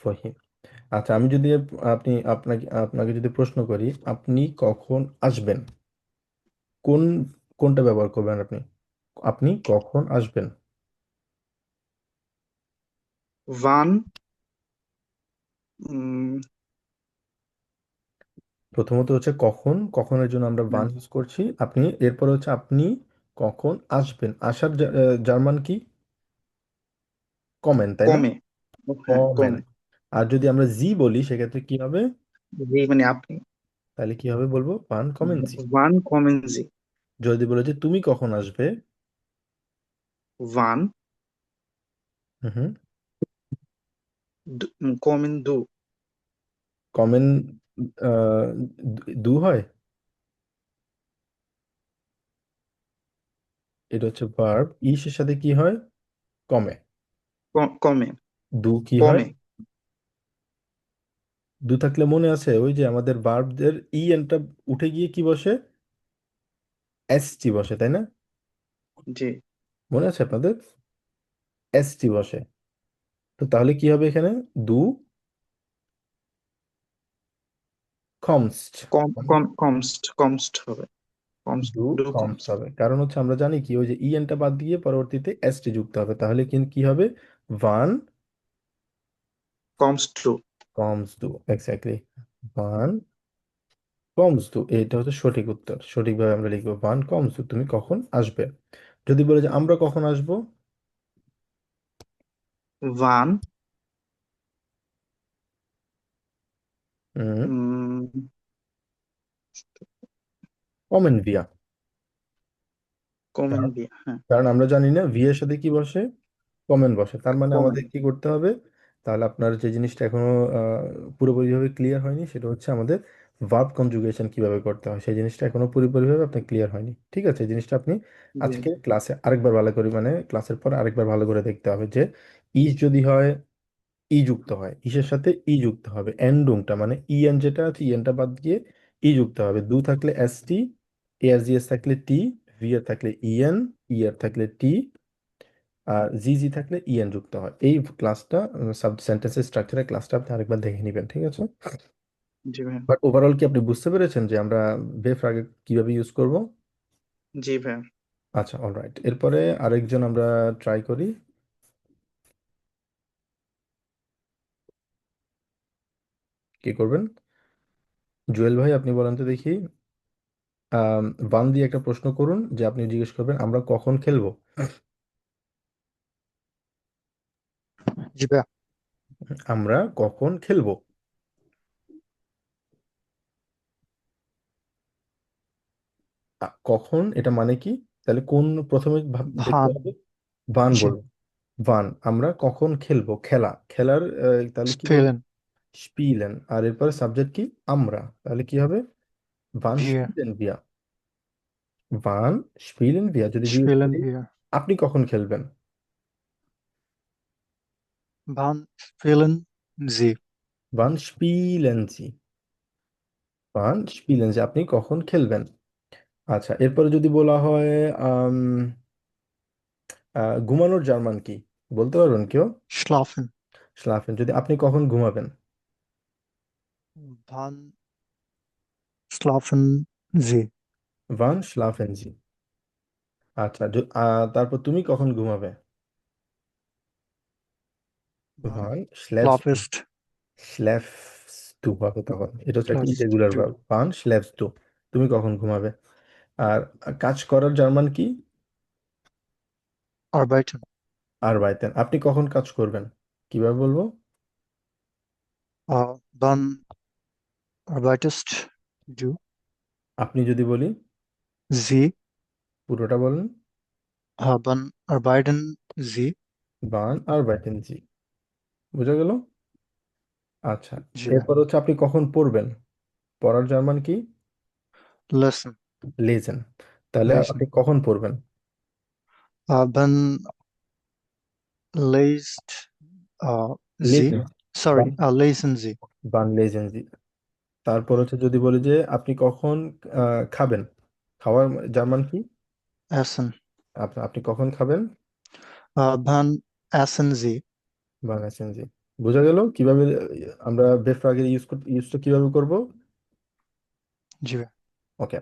Fahim. আচ্ছা, আমি যদি আপনাকে আপনাকে যদি প্রশ্ন করি, আপনি কখন আসবেন, কোন কোনটা ব্যবহার করবেন আপনি? আপনি কখন আসবেন? Wann, উম, প্রথমত হচ্ছে কখন, কখনের জন্য আমরা হ্যাঁ, ওয়ান ইউজ করছি। আপনি, এরপর হচ্ছে আপনি কখন আসবেন, আসার জার্মান কি? কমেন, তাই না? কমে। হ্যাঁ, কমেন। কমে। আর যদি আমরা জি বলি সেক্ষেত্রে কি হবে? জি মানে আপনি। তাহলে কি হবে বলবো? পান কমেন জি। Wann kommen Sie? যদি বলে যে তুমি কখন আসবে? Wann হুম হুম। kommen du? কমেন দু হয়। এটা হচ্ছে ভার্ব, ইসের সাথে কি হয়? কমে। কমে। দু কি হয়? কমে। দু থাকলে মনে আছে ওই যে আমাদের ভার্বদের ই এনটা উঠে গিয়ে কি বসে? এস টি বসে, তাই না? জি। মনে আছে আপনাদের? এস টি বসে। তো তাহলে কি হবে এখানে? দু কমস্ট। কমস্ট হবে। দু ডু কমস্ট কমস্ট। হবে, কারণ হচ্ছে আমরা জানি কি ওই যে ই এনটা বাদ দিয়ে পরবর্তীতে এস টি যুক্ত হবে, তাহলে কিন্তু কি হবে? ওয়ান কমস্ট টু। কমস টু, এক্স্যাক্টলি। ওয়ান কমস টু, এটা হচ্ছে সঠিক উত্তর। সঠিকভাবে আমরা লিখবো ওয়ান কমস টু, তুমি কখন আসবে। যদি বলে যে আমরা কখন আসবো? ওয়ান হুম, কমেন ভিয়া। কমেন কারণ বি, হ্যাঁ। কারণ আমরা জানি না ভি এর সাথে কি বসে? কমেন্ট বসে। তার মানে কমেন। আমাদের কি করতে হবে? তাহলে আপনার যে জিনিসটা এখনো পুরোপুরিভাবে ক্লিয়ার হয়নি সেটা হচ্ছে আমাদের ভার্ব কনজুগেশন কিভাবে করতে হয়, সেই জিনিসটা এখনো পুরোপুরিভাবে আপনার ক্লিয়ার হয়নি। ঠিক আছে, এই জিনিসটা আপনি জি। আজকে ক্লাসে আরেকবার ভালো করে, মানে ক্লাসের পর আরেকবার ভালো করে দেখতে হবে যে ইস যদি হয়, ই যুক্ত হয়, ইসের সাথে ই যুক্ত হবে, এন্ডুংটা মানে ইএন যেটা আছে, ইএনটা বাদ দিয়ে ই যুক্ত হবে। দু থাকলে এস টি, এ আর জি এস থাকলে টি, ভি এর থাকলে ইএন, ই এর থাকলে টি, আর জি জি থাকলে ইএন যুক্ত হয়। এই ক্লাসটা, সাব সেন্টেন্সের স্ট্রাকচারের ক্লাসটা আপনি আরেকবার দেখে নেবেন, ঠিক আছে? জি ভাই। বাট ওভারঅল কি আপনি বুঝতে পেরেছেন যে আমরা বেফ আগে কিভাবে ইউজ করব? জি ভাই। আচ্ছা, অলরাইট। এরপরে আরেকজন আমরা ট্রাই করি। কি করবেন? জুয়েল ভাই, আপনি বলেন তো দেখি। বান দিয়ে একটা প্রশ্ন করুন, যে আপনি জিজ্ঞেস করবেন আমরা কখন খেলবো। জি ভাইয়া। আমরা কখন খেলবো। কখন এটা মানে কি? তাহলে কোন প্রথমে দেখতে ভান। হবে? বান জি। বলবো। বান, আমরা কখন খেলবো, খেলা, খেলার তাহলে কি বলবো? স্পেলেন। স্পিলেন। আর এরপরে সাবজেক্ট কি? আমরা, তাহলে কি হবে? বান ভিয়া। স্পিলেন বিয়া। বান স্পিলেন বিয়া। যদি জিজ্ঞেস স্পেলেন করি ভিয়া। আপনি কখন খেলবেন? ভান স্পেলেন জি। বান স্পিলেন জি। বান স্পিলেন জি, আপনি কখন খেলবেন। আচ্ছা, এরপরে যদি বলা হয় আম, ঘুমানোর জার্মান কি, বলতে পারবেন কেউ? স্লাফেন। স্লাফেন। যদি আপনি কখন ঘুমাবেন? ভান স্লাফেন জি। ভান স্লাফেন জি। আচ্ছা, তারপর তুমি কখন ঘুমাবে? ভান ভান স্ল্যাফস্ট। স্লাফেস্ট schläfst du হবে তখন। এটা হচ্ছে একটা Schläfst irregular du? Verb. wann schläfst du? তুমি কখন ঘুমাবে? আর কাজ করার জার্মান কি? Arbeiten. arbeiten। আপনি কখন কাজ করবেন? কিভাবে বলবো? Wann arbeitest du? আপনি যদি বলি, Sie. পুরোটা বলেন। Wann arbeiten Sie? wann arbeiten Sie? বুঝা গেল? আচ্ছা, জি ভাই। এরপর হচ্ছে আপনি কখন পড়বেন? পড়ার জার্মান কি? Listen. লেজেন। তাহলে আপনি Lesen. কখন পড়বেন? Wann liest Sie? লেজেন। বান Sorry, lesen Sie. বান লেজেন জি। তারপর হচ্ছে যদি বলি যে আপনি কখন খাবেন, খাওয়ার জার্মান কি? Essen. আপনি কখন খাবেন? Wann essen Sie? বাংলাদেশেন জি। বোঝা গেল কিভাবে আমরা বেফ্রাগের ইউজটা কিভাবে করব? জি ভাই। ওকে,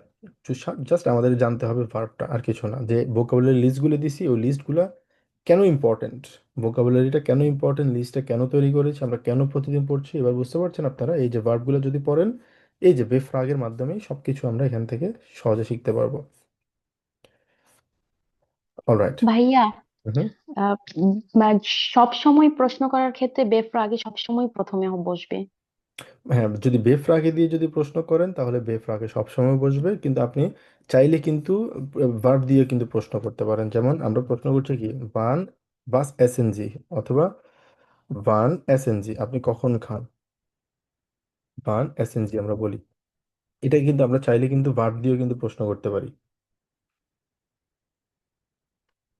জাস্ট আমাদের জানতে হবে ভার্বটা, আর কিছু না। যে ভোকাবুলারি লিস্টগুলো দিছি ওই লিস্টগুলা কেন ইম্পর্টেন্ট, ভোকাবুলারিটা কেন ইম্পর্টেন্ট, লিস্টটা কেন তৈরি করেছি, আমরা কেন প্রতিদিন পড়ছি, এবার বুঝতে পারছেন আপনারা? এই যে ভার্বগুলো যদি পড়েন, এই যে বেফ্রাগের মাধ্যমেই সবকিছু আমরা এখান থেকে সহজে শিখতে পারবো। অলরাইট। ভাইয়া, হুম। সব সময় প্রশ্ন করার ক্ষেত্রে বেফ্রাগে সব সময় প্রথমে বসবে। হ্যাঁ, যদি বেফ্রাগে দিয়ে যদি প্রশ্ন করেন তাহলে বেফ্রাগে সবসময় বসবে, কিন্তু আপনি চাইলে কিন্তু ভার্ব দিয়ে কিন্তু প্রশ্ন করতে পারেন। যেমন আমরা প্রশ্ন করছি কি, বান বাস এসএনজি, অথবা বান এসএনজি, আপনি কখন খান? বান এসএনজি আমরা বলি। এটা কিন্তু আমরা চাইলে কিন্তু ভার্ব দিয়েও কিন্তু প্রশ্ন করতে পারি।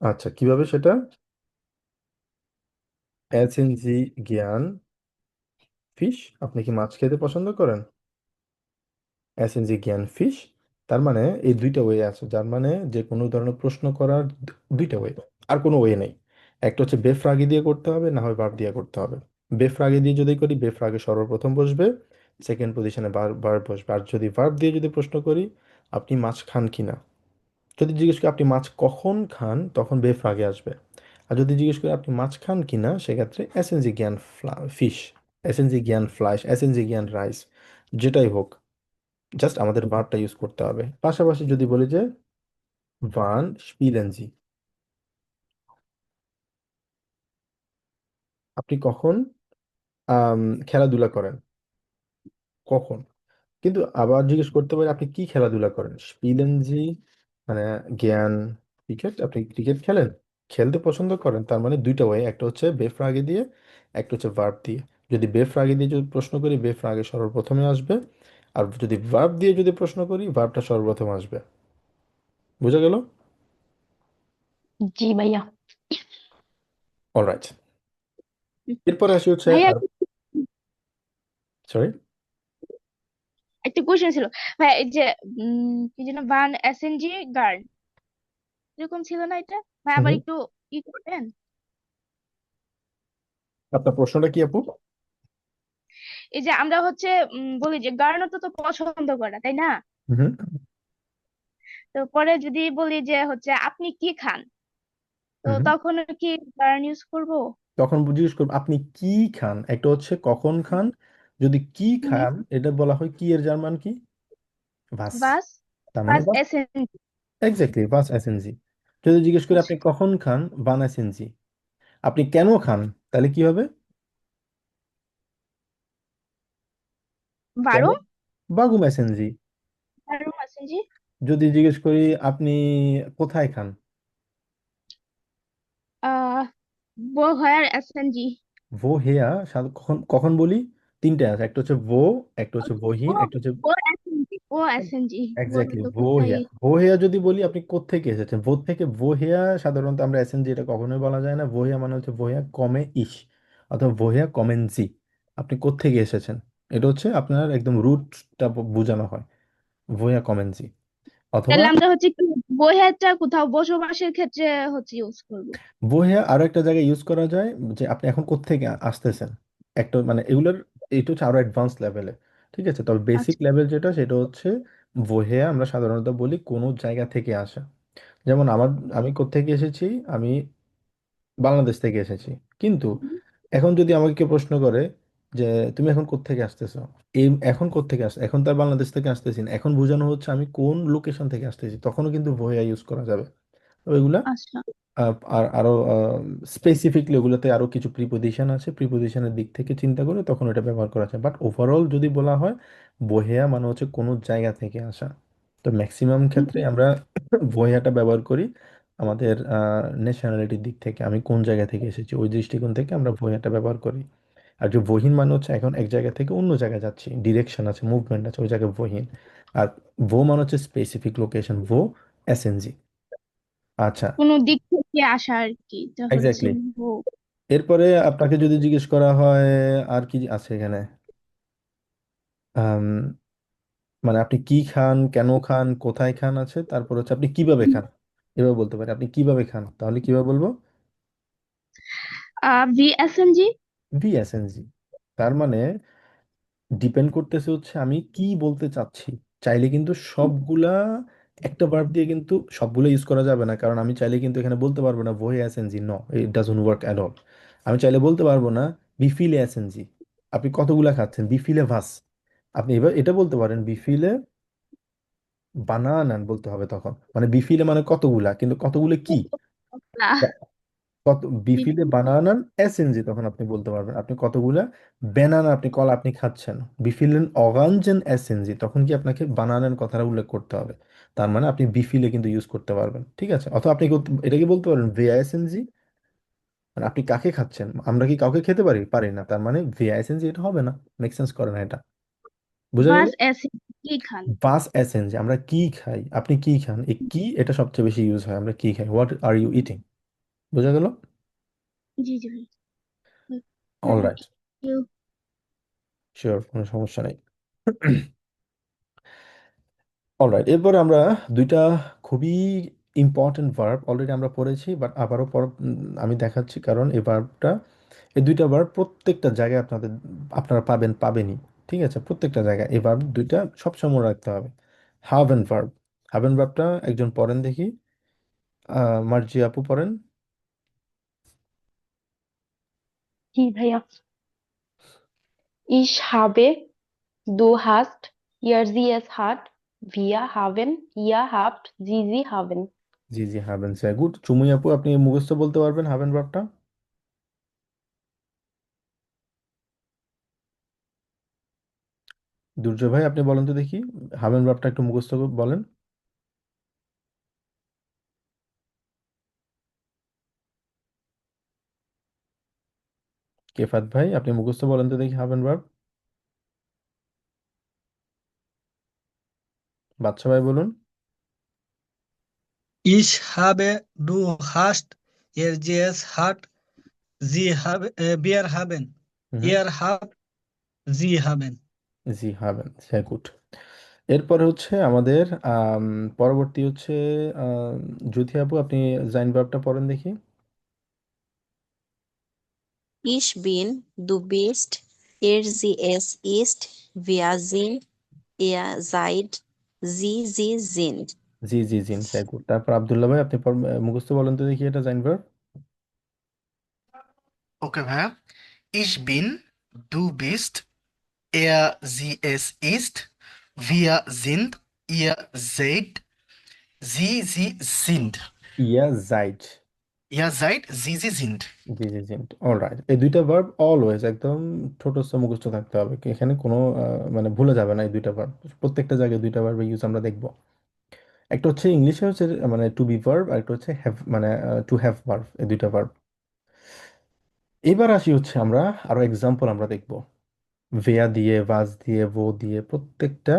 আচ্ছা, কিভাবে সেটা? এসএনজি জ্ঞান ফিশ, আপনি কি মাছ খেতে পছন্দ করেন? এসএনজি জ্ঞান ফিশ। তার মানে এই দুইটা ওয়ে আছে, যার মানে যে কোনো ধরনের প্রশ্ন করার দুইটা ওয়ে, আর কোনো ওয়ে নেই। একটা হচ্ছে বেফ্রাগি দিয়ে করতে হবে, না হয় ভার্ব দিয়ে করতে হবে। বেফ্রাগি দিয়ে যদি করি, বেফ্রাগে সর্বপ্রথম বসবে, সেকেন্ড পজিশনে ভার্ব বসবে। আর যদি ভার্ব দিয়ে যদি প্রশ্ন করি, আপনি মাছ খান কিনা, যদি জিজ্ঞেস করি আপনি মাছ কখন খান, তখন বেফ্রাগে আসবে। আর যদি জিজ্ঞেস করি আপনি মাছ খান কিনা, সেক্ষেত্রে এসএনজি জ্ঞান ফিশ, এসএনজি জ্ঞান ফ্লাইশ, এসএনজি জ্ঞান রাইস, যেটাই হোক, জাস্ট আমাদের ভার্বটা ইউজ করতে হবে। পাশাপাশি যদি বলি যে ভান স্পিলেন জি, আপনি কখন আম, খেলাধুলা করেন, কখন। কিন্তু আবার জিজ্ঞেস করতে পারি আপনি কি খেলাধুলা করেন, স্পিলেন জি মানে জ্ঞান ক্রিকেট, আপনি ক্রিকেট খেলেন, খেলতে পছন্দ করেন। তার মানে দুইটা ওয়ে, একটা হচ্ছে বেফ্রাগে দিয়ে, একটা হচ্ছে ভার্ব দিয়ে। যদি বেফ্রাগে দিয়ে যদি প্রশ্ন করি, বেফ্রাগে সর্বপ্রথমে আসবে। আর যদি ভার্ব দিয়ে যদি প্রশ্ন করি, ভার্বটা সর্বপ্রথম আসবে। বুঝা গেল? জি ভাইয়া। অলরাইট। এরপরে আসি হচ্ছে ভাইয়া আর, সরি। একটা কোশ্চেন ছিল। ভাইয়া এই যে কি যেন ভান এসএনজি গার্ড এরকম ছিল না এটা? ভাই আবার একটু ই করবেন। আপনার প্রশ্নটা কি আপু? এই যে আমরা হচ্ছে বলি যে গার্ড তো তো পছন্দ করা, তাই না? হুম। তো পরে যদি বলি যে হচ্ছে আপনি কি খান, তো হুম। তখন কি গার্ড ইউজ করব? তখন জিজ্ঞেস করবো আপনি কি খান, একটা হচ্ছে কখন খান। যদি কি হুম। খান এটা বলা হয় কি এর জার্মান কি? ভাস। বাস তার মানে বাস বাস, এসএনজি। এক্স্যাক্টলি ভাস এসেনজি। যদি জিজ্ঞেস করি আচ্ছা, আপনি কখন খান, বান এসেনজি, আপনি কেন খান, তাহলে কি হবে? কেন? বারো বাগুম এসেনজি। বারো এসএনজি। যদি জিজ্ঞেস করি আপনি কোথায় খান, আহ বো হায়ার এসএনজি। ভো হেয়া। কখন কখন বলি? তিনটে আছে, একটা হচ্ছে ভো, একটা হচ্ছে ও ভহিন, একটা হচ্ছে, ও এসএনজি, ও এসএনজি বলে এক্স্যাক্টলি তো কোথায়। ভোহেয়া। ভোহেয়া যদি বলি আপনি কোত্থেকে এসেছেন, ভোর থেকে ভোহেয়া, সাধারণত আমরা এসেনজি এটা কখনোই বলা যায় না। ভোহেয়া মানে হচ্ছে ভোহেয়া কমে ইস, অথবা ভোহেয়া কমেন জি, আপনি কোত্থেকে এসেছেন। এটা হচ্ছে আপনার একদম রুটটা বোঝানো হয়, ভোহেয়া কমেন জি। অথবা তাহলে আমরা হচ্ছে কি বইয়েরটা কোথাও বসবাসের ক্ষেত্রে হচ্ছে ইউজ করব। বহিয়া আরো একটা জায়গায় ইউজ করা যায়, যে আপনি এখন কোত্থেকে আসতেছেন, একটা মানে এগুলোর, এটা হচ্ছে আরো অ্যাডভান্স লেভেলে। ঠিক আছে, তবে বেসিক আচ্ছা। লেভেল যেটা সেটা হচ্ছে বহেয়া আমরা সাধারণত বলি কোনো জায়গা থেকে আসা। যেমন আমি কোত্থেকে এসেছি, আমি বাংলাদেশ থেকে এসেছি। কিন্তু হুম। এখন যদি আমাকে কেউ প্রশ্ন করে যে তুমি এখন কোত্থেকে আসতেছো, এই এখন কোত্থেকে আসছো, এখন তার বাংলাদেশ থেকে আসতেছি না, এখন বোঝানো হচ্ছে আমি কোন লোকেশন থেকে আসতেছি, তখনও কিন্তু ভয়া ইউজ করা যাবে। তো এগুলা আচ্ছা। আর আরো স্পেসিফিকলি ওগুলোতে আরো কিছু প্রিপোজিশন আছে, প্রিপোজিশনের দিক থেকে চিন্তা করে তখন এটা ব্যবহার করা যায়, বাট ওভারঅল যদি বলা হয় বহেয়া মানে হচ্ছে কোনো জায়গা থেকে আসা। তো ম্যাক্সিমাম ক্ষেত্রে আমরা বহেয়াটা ব্যবহার করি আমাদের ন্যাশনালিটির দিক থেকে, আমি কোন জায়গা থেকে এসেছি ওই দৃষ্টিকোণ থেকে আমরা বহেয়াটা ব্যবহার করি। আর যে বহিন মানে হচ্ছে এখন এক জায়গা থেকে অন্য জায়গায় যাচ্ছি, ডিরেকশন আছে, মুভমেন্ট আছে, ওই জায়গায় বহিন। আর ভো মানে হচ্ছে স্পেসিফিক লোকেশন, ভো এসএনজি। আচ্ছা, কোনো দিক থেকে আসা আর কি, এটা হচ্ছে এক্স্যাক্টলি। ভো। এরপরে আপনাকে যদি জিজ্ঞেস করা হয় আর কি আছে এখানে, আম, মানে আপনি কি খান, কেন খান, কোথায় খান আছে, তারপর হচ্ছে আপনি কিভাবে খান। এভাবে বলতে পারি আপনি কিভাবে খান, তাহলে কিভাবে বলবো? VSNG। ভিএসএনজি। তার মানে ডিপেন্ড করতেছে হচ্ছে আমি কি বলতে চাচ্ছি। চাইলে কিন্তু সবগুলা একটা ভার্ব দিয়ে কিন্তু সবগুলো ইউজ করা যাবে না, কারণ আমি চাইলে কিন্তু এখানে বলতে পারবো না ভয়ে এসএনজি, no, it doesn't work at all. আমি চাইলে বলতে পারবো না বিফিলে এসএনজি, আপনি কতগুলা খাচ্ছেন, বিফিলে ভাস। আপনি এবার এটা বলতে পারেন বিফিলে বানানান, বলতে হবে তখন, মানে বিফিলে মানে কতগুলা, কিন্তু কতগুলো কি, না। কত বিফিলে বানানান এসএনজি, তখন আপনি বলতে পারবেন আপনি কতগুলা ব্যানানা, আপনি কলা আপনি খাচ্ছেন, বিফিলেন অগানজেন এসএনজি, তখন কি আপনাকে বানানান কথাটা উল্লেখ করতে হবে। তার মানে আপনি বিফিলে কিন্তু ইউজ করতে পারবেন, ঠিক আছে। অথবা আপনি এটা কি বলতে পারেন ভেয়া এসএনজি, মানে আপনি কাকে খাচ্ছেন, আমরা কি কাউকে খেতে পারি, পারি না, তার মানে ভেয়া এসএনজি এটা হবে না, মেক সেন্স করে না এটা। বুঝা গেল? বাস এসএনজি কি খান? বাস এসএনজি, আমরা কি খাই, আপনি কি খান, এই কি এটা সবচেয়ে বেশি ইউজ হয়, আমরা কি খাই, হোয়াট আর ইউ ইটিং। বুঝা গেল? জি জি ভাই। All thank right, you. Sure, কোনো সমস্যা নেই। অলরাইট, এরপর আমরা দুইটা খুবই ইম্পর্টেন্ট ভার্ব অলরেডি আমরা পড়েছি, বাট আবারও আমি দেখাচ্ছি, কারণ এই ভার্বটা, এই দুইটা ভার্ব প্রত্যেকটা জায়গায় আপনারা পাবেনই, ঠিক আছে, প্রত্যেকটা জায়গায় এই ভার্ব দুইটা সবসময় মনে রাখতে হবে। Have and verb, have and ভার্বটা একজন পড়েন দেখি, মার্জি আপু পড়েন। জি ভাইয়া। Ich habe, du hast, ihr sie es hat, wir haben, ihr habt, sie haben. জি জি, হ্যাভেন, সে গুড। চুমুই আপু আপনি মুখস্থ বলতে পারবেন হ্যাভেন ভার্বটা? দুর্জয় ভাই আপনি বলেন তো দেখি, হ্যাভেন ভার্বটা একটু মুখস্থ বলেন। কেফাত ভাই আপনি মুখস্থ বলেন তো দেখি হ্যাভেন ভার্ব। বাদশা ভাই বলুন। Ich habe, du hast, es hat, wir haben, হুম, ihr habt, sie haben. জি হ্যাভেন, সে গুড। এরপরে হচ্ছে আমাদের পরবর্তী হচ্ছে আম, জ্যোতি আপু আপনি জাইন ভার্বটা পড়েন দেখি। Ich bin, du bist, sie es ist, wir sind, ihr seid, sie sind. জি জি জি, সে গুড। তারপর আব্দুল্লাহ ভাই আপনি মুখস্থ বলেন তো দেখি এটা জাইন ভার্ব। Okay, ভাইয়া। Ich bin, du bist, sie es ist, wir sind, ihr seid, sie sind. ইয়া জাইড। Ihr seid, sie sind. জি জি জি, অলরাইট, এই দুইটা ভার্ব অলওয়েজ একদম ঠোঁটস্থ মুখস্থ থাকতে হবে, এখানে কোনো মানে ভুলে যাবে না এই দুইটা ভার্ব, প্রত্যেকটা জায়গায় দুইটা ভার্বের ইউজ আমরা দেখবো। একটা হচ্ছে ইংলিশে হচ্ছে মানে টু বি ভার্ব, আর একটা হচ্ছে হ্যাভ মানে টু হ্যাভ ভার্ব, এই দুইটা ভার্ব। এবার আসি হচ্ছে আমরা আরো এক্সাম্পল আমরা দেখব, ভেয়া দিয়ে, ভাজ দিয়ে, ভো দিয়ে, প্রত্যেকটা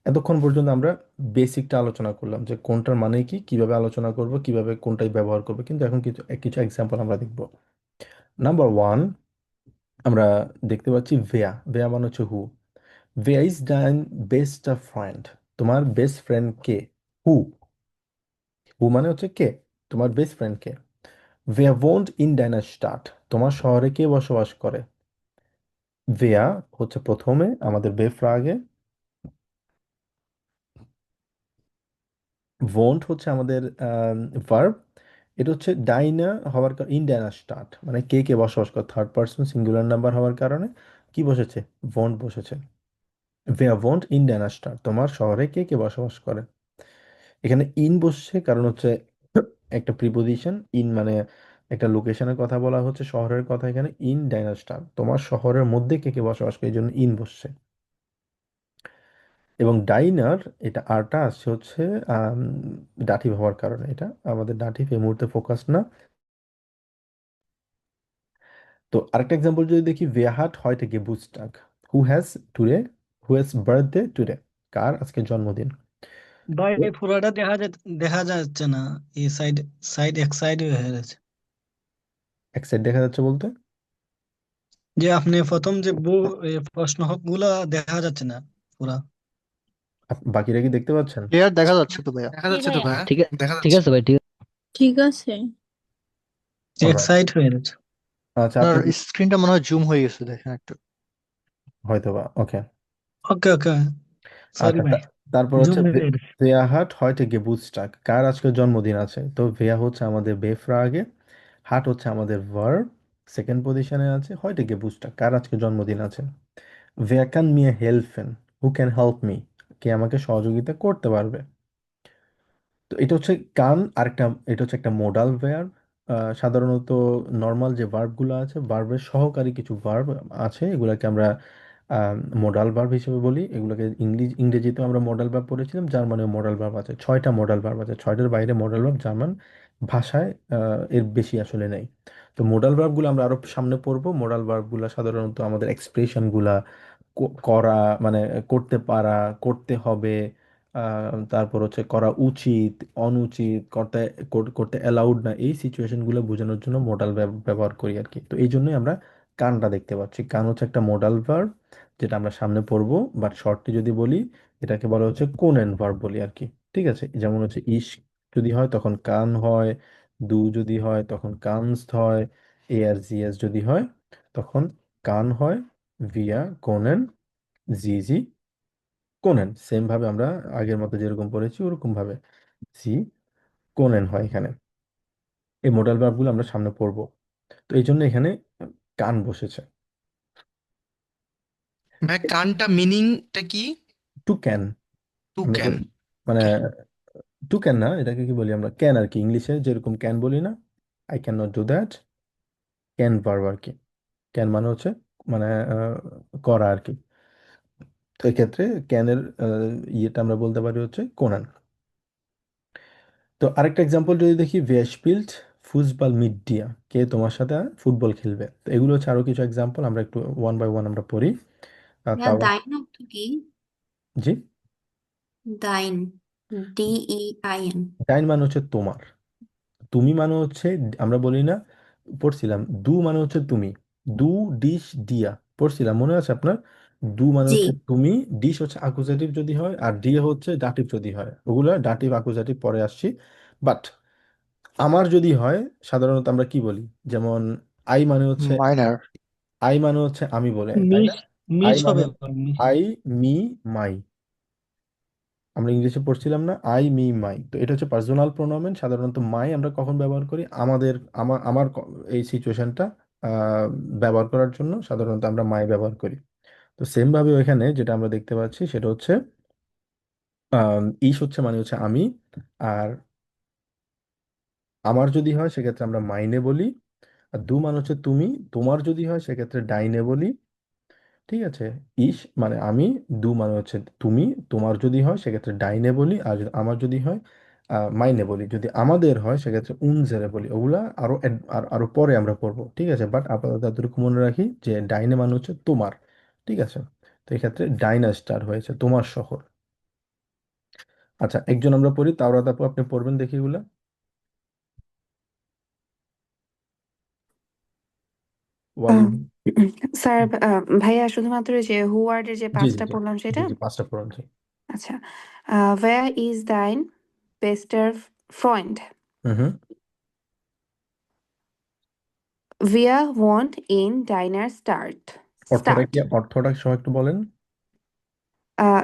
এতক্ষণ পর্যন্ত আমরা বেসিকটা আলোচনা করলাম যে কোনটার মানে কি, কিভাবে আলোচনা করব, কিভাবে কোনটাই ব্যবহার করব, কিন্তু এখন কিছু কিছু এক্সাম্পল আমরা দেখব। নাম্বার ওয়ান, আমরা দেখতে পাচ্ছি ভেয়া, ভেয়া মানে হচ্ছে হু। ভেয়া ইজ ডাইন বেস্ট অফ ফ্রেন্ড, তোমার বেস্ট ফ্রেন্ড কে, হু। হু মানে হচ্ছে কে, তোমার বেস্ট ফ্রেন্ড কে। ভেয়া wohnt ইন deiner Stadt, তোমার শহরে কে বসবাস করে। ভেয়া হচ্ছে প্রথমে আমাদের বেফ্রাগে, wohnt হচ্ছে আমাদের ভার্ব, এটা হচ্ছে ডাইনা হওয়ার ইন ডাইনা স্টার্ট, মানে কে কে বসবাস করে, থার্ড পার্সন সিঙ্গুলার নাম্বার হওয়ার কারণে কি বসেছে? ওন্ট বসেছে। ভেয়ার ওন্ট ইন ডাইনাস্টার, তোমার শহরে কে কে বসবাস করে? এখানে ইন বসছে কারণ হচ্ছে একটা প্রিপোজিশন। ইন মানে একটা লোকেশনের কথা বলা হচ্ছে, শহরের কথা। এখানে ইন ডাইনাস্টার, তোমার শহরের মধ্যে কে কে বসবাস করে, এই জন্য ইন বসছে। এবং ডাইনার, এটা আরটা আসছে হচ্ছে ডাটিভ হওয়ার কারণে। এটা আমাদের ডাটিভ এই মুহূর্তে ফোকাস না। তো আরেকটা এক্সাম্পল যদি দেখি, wer hat heute Geburtstag? Who has today? Who has birthday today? কার আজকে জন্মদিন? ভাই তো পুরোটা দেখা যাচ্ছে না, এই সাইড সাইড এক সাইড হয়ে গেছে। এক সাইড দেখা যাচ্ছে বলতে? যে আপনি প্রথম যে প্রশ্ন গুলা দেখা যাচ্ছে না পুরা। বাকিরা কি দেখতে পাচ্ছেন? ক্লিয়ার দেখা যাচ্ছে তো ভাইয়া? দেখা জি যাচ্ছে তো ভাইয়া। ভাইয়া, ঠিক দেখা ঠিক যাচ্ছে। আছে ভাই, ঠিক আছে। ঠিক আছে। এক অলরাইট। সাইড হয়ে গেছে। আচ্ছা, আপনার আপনি স্ক্রিনটা মনে হয় জুম হয়ে গেছে, দেখেন একটু। হয়তো বা ওকে। ওকে ওকে, সরি আচ্ছা, ভাই, তারপর জুম হচ্ছে হয়ে গেছে। wer hat heute Geburtstag? কার আজকে জন্মদিন আছে? তো ভেয়া হচ্ছে আমাদের বেফ্রাগে, হাট হচ্ছে আমাদের ভার্ব, সেকেন্ড পজিশনে আছে। heute Geburtstag, কার আজকে জন্মদিন আছে? wer kann mir helfen? Who can help me? কে আমাকে সহযোগিতা করতে পারবে? তো এটা হচ্ছে কান। আরেকটা, এটা হচ্ছে একটা মোডাল ভার্ব। সাধারণত নর্মাল যে ভার্বগুলো আছে, ভার্বের সহকারী কিছু ভার্ব আছে, এগুলোকে আমরা মোডাল ভার্ব হিসেবে বলি। এগুলোকে ইংরেজিতেও আমরা মোডাল ভার্ব পড়েছিলাম, জার্মানেও মোডাল ভার্ব আছে। 6টা মোডাল ভার্ব আছে, 6টার বাইরে মোডাল ভার্ব জার্মান ভাষায় এর বেশি আসলে নেই। তো মোডাল ভার্বগুলো আমরা আরো সামনে পড়বো। মোডাল ভার্বগুলো সাধারণত আমাদের এক্সপ্রেশনগুলা করা, মানে করতে পারা, করতে হবে, তারপর হচ্ছে করা উচিত, অনুচিত, করতে করতে অ্যালাউড না, এই সিচুয়েশনগুলো বোঝানোর জন্য মোডাল ব্যবহার করি আর কি। তো এই জন্যই আমরা কানটা দেখতে পাচ্ছি। কান হচ্ছে একটা মোডাল ভার্ব, যেটা আমরা সামনে পড়বো। বাট শর্টটি যদি বলি, এটাকে বলা হচ্ছে কোনেন ভার্ব বলি আর কি। ঠিক আছে, যেমন হচ্ছে ইশ যদি হয় তখন কান হয়, দু যদি হয় তখন কানস্ট হয়, এ আর জি এস যদি হয় তখন কান হয়, ভিয়া কোনেন, জি জি কোনেন। সেম ভাবে আমরা আগের মতো যেরকম পড়েছি ওরকম ভাবে জি কোনেন হয় এখানে। এই মোডাল ভার্বগুলো আমরা সামনে পড়বো। তো এই জন্য এখানে কান বসেছে। ভাই কানটা মিনিংটা কি? টু ক্যান, টু আমরা ক্যান। মানে ওকে। টু ক্যান না, এটাকে কি বলি আমরা, ক্যান আর কি। ইংলিশে যেরকম ক্যান বলি না, I can not do that, can verb আর কি। ক্যান মানে হচ্ছে মানে করা আর কি। তো এক্ষেত্রে ক্যানের ইয়েটা আমরা বলতে পারি হচ্ছে কোনান। তো আরেকটা এক্সাম্পল যদি দেখি, wer spielt ফুটবল মিট দিয়া? কে তোমার সাথে ফুটবল খেলবে? তো এগুলো হচ্ছে আরো কিছু এক্সাম্পল, আমরা একটু ওয়ান বাই ওয়ান আমরা পড়ি। ভাইয়া তাও দাইন অর্থ কি? জি, দাইন, DEIN। ডাইন মানে হচ্ছে তোমার, তুমি মানে হচ্ছে, আমরা বলি না, পড়ছিলাম দু মানে হচ্ছে তুমি, দু ডিশ দিয়া পড়ছিলাম, মনে আছে আপনার? দু মানে জি। হচ্ছে তুমি, ডিশ হচ্ছে আকুজাটিভ যদি হয়, আর দিয়া হচ্ছে ডাটিভ যদি হয়। ওগুলা ডাটিভ আকুজাটিভ পরে আসছি। বাট আমার যদি হয়, সাধারণত আমরা কি বলি? যেমন আই মানে হচ্ছে, মাইনার। আই মানে হচ্ছে আমি বলে, তাই মিস না? আই মিস মানে হবে ভাই, মিস। আই, মি, মাই। আমরা ইংলিশে পড়ছিলাম না, আই মি মাই। তো এটা হচ্ছে পার্সোনাল প্রোনাউন। সাধারণত মাই আমরা কখন ব্যবহার করি? আমাদের, এই সিচুয়েশনটা ব্যবহার করার জন্য সাধারণত আমরা মাই ব্যবহার করি। তো সেম ভাবে এখানে যেটা আমরা দেখতে পাচ্ছি সেটা হচ্ছে ইস হচ্ছে মানে হচ্ছে আমি, আর আমার যদি হয় সেক্ষেত্রে আমরা মাইনে বলি। আর দু মানে হচ্ছে তুমি, তোমার যদি হয় সেক্ষেত্রে ডাইনে বলি। ঠিক আছে, ইস মানে আমি, দু মানে হচ্ছে তুমি, তোমার যদি হয় সেক্ষেত্রে ডাইনে বলি, আর আমার যদি হয় মাইনে বলি। যদি আমাদের হয় সেক্ষেত্রে উনজেরে বলি। ওগুলা আরো আরো পরে আমরা পড়বো। ঠিক আছে, বাট আপাতত এতটুকু মনে রাখি যে ডাইনে মানে হচ্ছে তোমার। ঠিক আছে, তো এক্ষেত্রে ডাইনা স্টার হয়েছে তোমার শহর। আচ্ছা, একজন আমরা পড়ি, তাওরাত আপু আপনি পড়বেন দেখি এগুলা। ওয়াল আহ, স্যার, ভাইয়া শুধুমাত্র যে হু ওয়ার্ডের যে জি জি পাঁচটা জি পড়লাম জি সেটা। জি, পাঁচটা পড়ুন জি। আচ্ছা, ওয়্যার ইজ দাইন বেস্টার ফ্রেন্ড? হুম হুম। Wir wohnt in deiner Stadt. অর্থটা কি, Stadt. অর্থটা সহ একটু বলেন।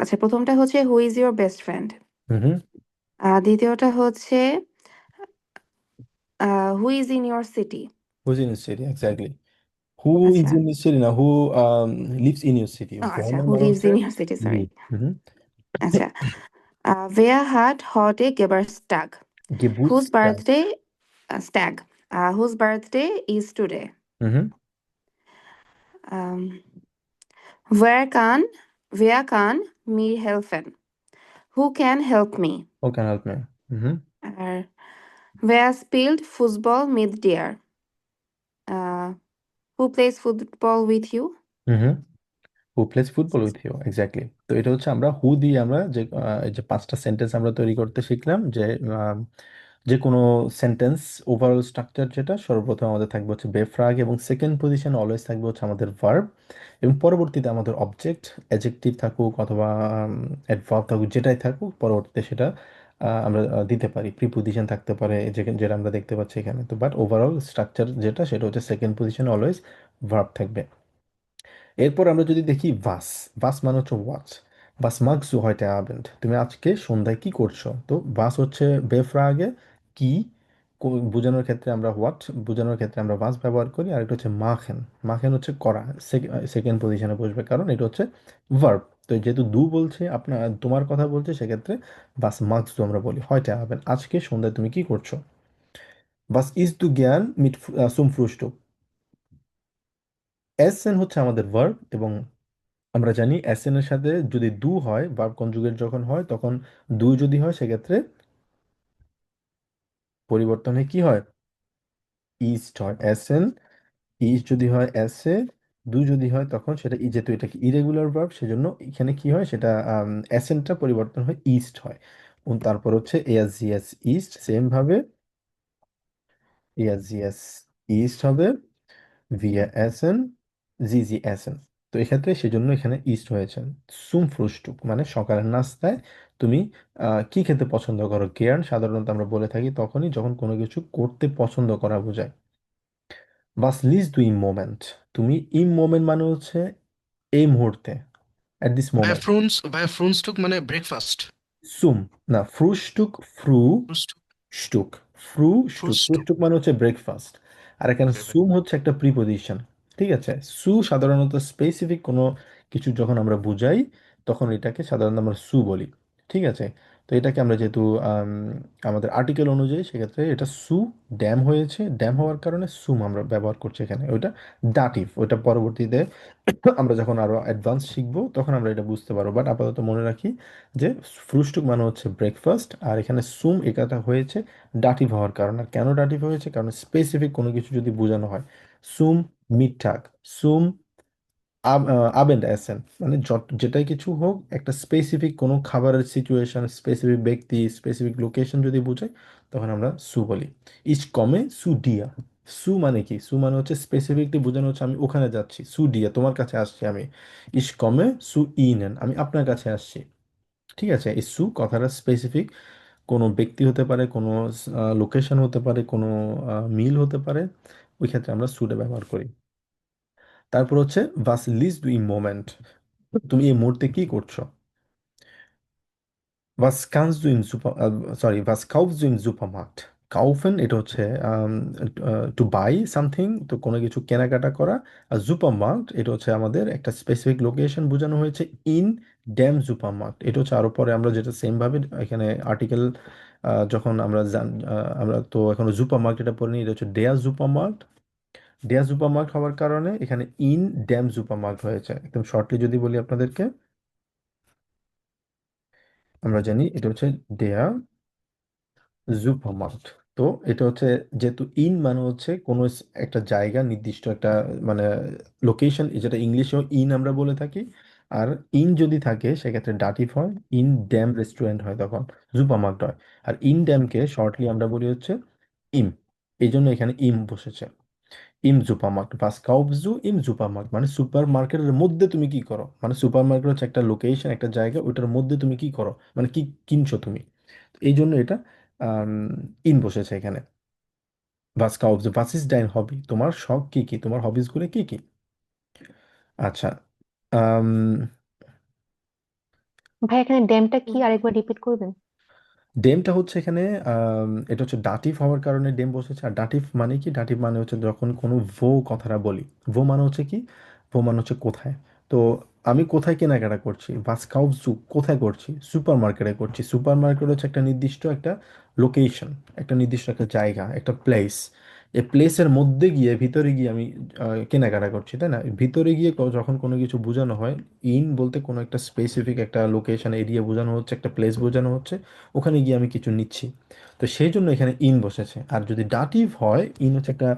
আচ্ছা, প্রথমটা হচ্ছে who is your best friend. হুম হুম। দ্বিতীয়টা হচ্ছে who is in your city. Who's in city, exactly. Who is আচ্ছা ইন ইউর সিটি না, who lives in your city. One আচ্ছা, হু নাম্বার লিভস হচ্ছে in your city, sorry. Live. হুম। আচ্ছা, wer hat heute Geburtstag? গেবুস Whose birthday, Stag, whose birthday is today? হুম। Um, wer kann, wer kann mir helfen? Who can help me? ও ক্যান হেল্প মি। হুম। আর wer spielt Fußball mit dir? Who plays football with you? হুম। Who plays football with you, exactly. তো এটা হচ্ছে আমরা হু দিয়ে আমরা যে এই যে পাঁচটা সেন্টেন্স আমরা তৈরি করতে শিখলাম, যে যে কোনো সেন্টেন্স ওভারঅল স্ট্রাকচার যেটা, সর্বপ্রথম আমাদের থাকবে হচ্ছে বেফ্রাগ, এবং সেকেন্ড পজিশন অলওয়েজ থাকবে হচ্ছে আমাদের ভার্ব, এবং পরবর্তীতে আমাদের অবজেক্ট, অ্যাডজেক্টিভ থাকুক অথবা অ্যাডভার্ব থাকুক, যেটাই থাকুক পরবর্তীতে সেটা আমরা দিতে পারি। প্রিপোজিশন থাকতে পারে, যেটা আমরা দেখতে পাচ্ছি এখানে। তো বাট ওভারঅল স্ট্রাকচার যেটা, সেটা হচ্ছে সেকেন্ড পজিশনে অলওয়েজ ভার্ব থাকবে। এরপর আমরা যদি দেখি ভাস, ভাস মানে হচ্ছে ওয়াচ। ভাস মাগst du heute Abend? তুমি আজকে সন্ধ্যায় কি করছো? তো ভাস হচ্ছে বেফ্রাগে, কি বোঝানোর ক্ষেত্রে আমরা হোয়াট, বোঝানোর ক্ষেত্রে আমরা ভাস ব্যবহার করি। আর এটা হচ্ছে মাখেন, মাখেন হচ্ছে করা, সেকেন্ড পজিশনে বসবে, কারণ এটা হচ্ছে ভার্ব। তো যেহেতু দু বলছে, আপনার তোমার কথা বলছে, সেক্ষেত্রে ভাস মাগst du আমরা বলি heute Abend, আজকে সন্ধ্যায় তুমি কি করছো। ভাস isst du gern mit zum Frühstück? এসেন হচ্ছে আমাদের ভার্ব, এবং আমরা জানি এসএন এর সাথে যদি দু হয়, ভার্ব কনজুগেট যখন হয়, তখন দু যদি হয় সেক্ষেত্রে পরিবর্তনে কি হয়, ইস্ট হয়। এসএন ইস্ট যদি হয় এসে, দু যদি হয় তখন সেটা যেহেতু এটা কি ইরেগুলার ভার্ব, সেজন্য এখানে কি হয়, সেটা এসএনটা পরিবর্তন হয় ইস্ট হয়। এবং তারপর হচ্ছে এএসজিএস ইস্ট, সেম ভাবে এএসজিএস ইস্ট হবে ভিয়া এসএন, জিজি এসএন। তো এক্ষেত্রে সেজন্য এখানে ইস্ট হয়েছে। সুম ফ্রুস্টুক মানে সকালের নাস্তায় তুমি কি খেতে পছন্দ করো। কেয়ার সাধারণত আমরা বলে থাকি তখনই যখন কোনো কিছু করতে পছন্দ করা বোঝায়। বাস লিজ দু ইম মোমেন্ট, তুমি ইম মোমেন্ট মানে হচ্ছে এই মুহূর্তে, অ্যাট দিস মোমেন্ট। ভাই ফ্রুনস্টুক মানে ব্রেকফাস্ট। সুম না, ফ্রুস্টুক, ফ্রু ফ্রুস্টুক। Stroke, ফ্রু stroke, ফ্রুস্টুক। ফ্রুস্টুক মানে হচ্ছে ব্রেকফাস্ট। আর এখানে ওকে। সুম হচ্ছে একটা প্রিপোজিশন। ঠিক আছে, সু সাধারণত স্পেসিফিক কোনো কিছু যখন আমরা বুঝাই, তখন এটাকে সাধারণত আমরা সু বলি। ঠিক আছে, তো এটাকে আমরা যেহেতু আমাদের আর্টিকেল অনুযায়ী, সেক্ষেত্রে এটা সু ড্যাম হয়েছে, ড্যাম হওয়ার কারণে সুম আমরা ব্যবহার করছি এখানে। ওইটা দাটিভ, ওইটা পরবর্তীতে আমরা যখন আরো অ্যাডভান্স শিখবো তখন আমরা এটা বুঝতে পারবো। বাট আপাতত মনে রাখি যে ফ্রুস্টুক মানে হচ্ছে ব্রেকফাস্ট, আর এখানে সুম একাটা হয়েছে ডাটিভ হওয়ার কারণে। আর কেন ডাটিভ হয়েছে, কারণ স্পেসিফিক কোনো কিছু যদি বোঝানো হয়, সুম মিঠাক, সুম আবেন্ড এসেন, মানে যেটাই কিছু হোক, একটা স্পেসিফিক কোনো খাবারের সিচুয়েশন, স্পেসিফিক ব্যক্তি, স্পেসিফিক লোকেশন যদি বোঝাই, তখন আমরা সু বলি। ইস কমে সু ডিয়া, সু মানে কি, সু মানে হচ্ছে স্পেসিফিকলি বোঝানো হচ্ছে আমি ওখানে যাচ্ছি, সু ডিয়া তোমার কাছে আসছি আমি। ইস কমে সু ইনেন, আমি আপনার কাছে আসছি। ঠিক আছে, এই সু কথাটা স্পেসিফিক কোনো ব্যক্তি হতে পারে, কোনো লোকেশন হতে পারে, কোনো মিল হতে পারে, ওই ক্ষেত্রে আমরা সুটা ব্যবহার করি। তারপর হচ্ছে ভাস লিজ ডু ইম মোমেন্ট, তুমি এই মুহূর্তে কি করছো। Was kannst du im was kaufst du im Supermarkt? কাউফেন এটা হচ্ছে টু বাই সামথিং, তো কোনো কিছু কেনাকাটা করা। আর সুপারমার্কেট এটা হচ্ছে আমাদের একটা স্পেসিফিক লোকেশন বোঝানো হয়েছে, ইন ড্যাম সুপারমার্কেট। এটা হচ্ছে আরো পরে আমরা যেটা সেম ভাবে এখানে আর্টিকেল যখন আমরা আমরা তো এখন সুপারমার্কেট এটা পড়ে নিই, এটা হচ্ছে ডেয়া সুপারমার্কেট। ডেয়া সুপারমার্কেট হওয়ার কারণে এখানে ইন ড্যাম সুপারমার্কেট হয়েছে। একদম শর্টলি যদি বলি আপনাদেরকে, আমরা জানি এটা হচ্ছে ডেয়া সুপারমার্কেট। তো এটা হচ্ছে, যেহেতু ইন মানে হচ্ছে কোনো একটা জায়গা, নির্দিষ্ট একটা মানে লোকেশন, যেটা ইংলিশেও ইন আমরা বলে থাকি। আর ইন যদি থাকে সেক্ষেত্রে ডাটিভ হয়, ইন ড্যাম রেস্টুরেন্ট হয়, তখন সুপারমার্কেট হয়। আর ইন ড্যামকে শর্টলি আমরা বলি হচ্ছে ইম, এই জন্য এখানে ইম বসেছে। ইম সুপারমার্কেট, বাস কাউফজু ইম সুপারমার্কেট মানে সুপার মার্কেটের মধ্যে তুমি কি করো, মানে সুপার মার্কেট হচ্ছে একটা লোকেশন, একটা জায়গা, ওইটার মধ্যে তুমি কি করো, মানে কি কিনছো তুমি। এই জন্য এটা ইন বসেছে এখানে। বাস কাউফজু, বাস ইজ ডাইন হবি, তোমার শখ কি কি, তোমার হবিস গুলো কি কি। আচ্ছা, আম, ভাই এখানে ড্যামটা কি আরেকবার রিপিট করবেন? ডেমটা হচ্ছে এখানে এটা হচ্ছে ডাটিভ হওয়ার কারণে ডেম বসেছে। আর ডাটিভ মানে কি? ডাটিভ মানে হচ্ছে যখন কোনো কথাটা বলি, মানে হচ্ছে কি? মানে হচ্ছে কোথায়। তো আমি কোথায় কেনাকাটা করছি? ভাস্কাউজু কোথায় করছি? সুপার মার্কেটে করছি। সুপার মার্কেট হচ্ছে একটা নির্দিষ্ট একটা লোকেশন, একটা নির্দিষ্ট একটা জায়গা, একটা প্লেস। এই প্লেসের মধ্যে গিয়ে, ভিতরে গিয়ে আমি কেনাকাটা করছি, তাই না? ভিতরে গিয়ে যখন কোনো কিছু বোঝানো হয়, ইন বলতে কোনো একটা স্পেসিফিক একটা লোকেশন এরিয়া বোঝানো হচ্ছে, একটা প্লেস বোঝানো হচ্ছে, ওখানে গিয়ে আমি কিছু নিচ্ছি। তো সেই জন্য এখানে ইন বসেছে। আর যদি ডাটিভ হয়, ইন হচ্ছে একটা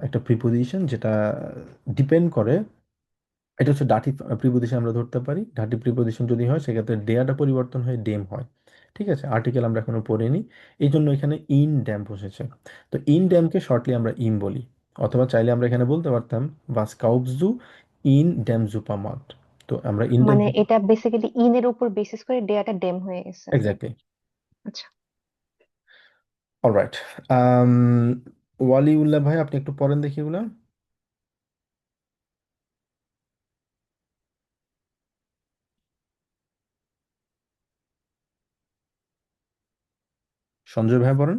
একটা প্রিপোজিশন যেটা ডিপেন্ড করে। এটা হচ্ছে ডাটিভ প্রিপোজিশন আমরা ধরতে পারি। ডাটিভ প্রিপোজিশন যদি হয় সেক্ষেত্রে ডেয়াটা পরিবর্তন হয়ে ডেম হয়। ঠিক আছে, আর্টিকেল আমরা এখনো পড়িনি, এই জন্য এখানে ইন ড্যাম বসেছে। তো ইন ড্যামকে শর্টলি আমরা ইম বলি। অথবা চাইলে আমরা এখানে বলতে পারতাম বাস কাউবজু ইন ড্যাম জুপামার্ট। তো আমরা ইন ড্যাম। মানে এটা বেসিক্যালি ইন এর উপর বেসিস করে ডেয়াটা ডেম হয়ে গেছে। এক্স্যাক্টলি। আচ্ছা। অলরাইট। ওয়ালিউল্লাহ ভাই, আপনি একটু পড়েন দেখি এগুলা। সঞ্জয় ভাই পড়েন।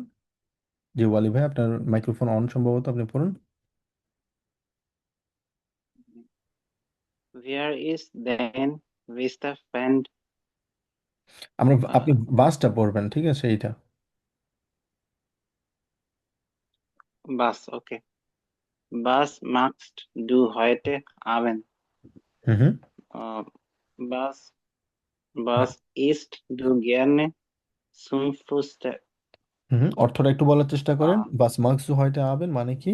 জি ওয়ালি ভাই, আপনার মাইক্রোফোন অন সম্ভবত, আপনি পড়ুন। Where is then Vista Fend আপনি বাসটা পড়বেন, ঠিক আছে, এইটা। bus? Okay. Was magst du heute Abend? Hmm hmm. Uh, was was isst du gerne zum Frühstück? অর্থটা একটু বলার চেষ্টা করেন। Uh, বাস মার্কস হয়তো আবেন মানে কি?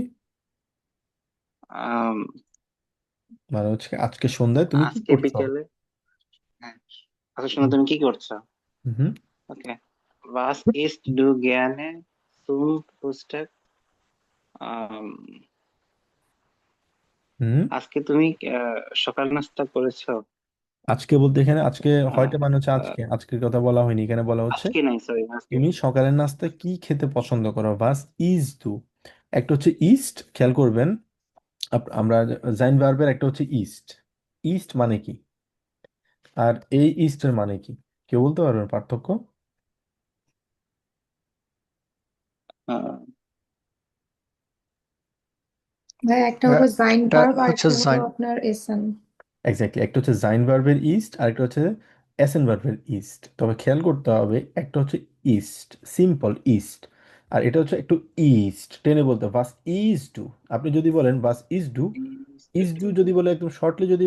um, মানে হচ্ছে আজকে সন্ধ্যায় তুমি কি আজকে করছো? বিকেলে হ্যাঁ আচ্ছা শোনো তুমি কি করছো? হুম ওকে was isst du gerne zum Frühstück? Um, হুম। আজকে তুমি সকাল নাস্তা করেছো? আজকে বলতে এখানে আজকে আহ, হয়তো মানে হচ্ছে আহ, আজকে, আজকের কথা বলা হয়নি, এখানে বলা হচ্ছে আজকে নাই সরি আজকে তুমি সকালের নাস্তায় কি খেতে পছন্দ করো। বাস ইজ টু, একটা হচ্ছে ইস্ট, খেয়াল করবেন। আমরা জাইন ভার্বের একটা হচ্ছে ইস্ট। ইস্ট মানে কি? আর এই ইস্টের মানে কি? কেউ বলতে পারবেন পার্থক্য? আহ, ভাই একটা ভাইয়া, হলো জাইন এটা ভার্ব আর হচ্ছে একটা হলো জাইন। আপনার এসএন। এক্স্যাক্টলি, একটা হচ্ছে জাইন ভার্বের ইস্ট আর একটা হচ্ছে এসেন ভার্বের ইস্ট। তবে খেয়াল করতে হবে, একটা হচ্ছে ইস্ট, সিম্পল ইস্ট, আর এটা হচ্ছে একটু ইস্ট টেনে বলতে বাস ইজ ডু। আপনি যদি বলেন বাস ইজ ডু যদি বলে একদম শর্টলি যদি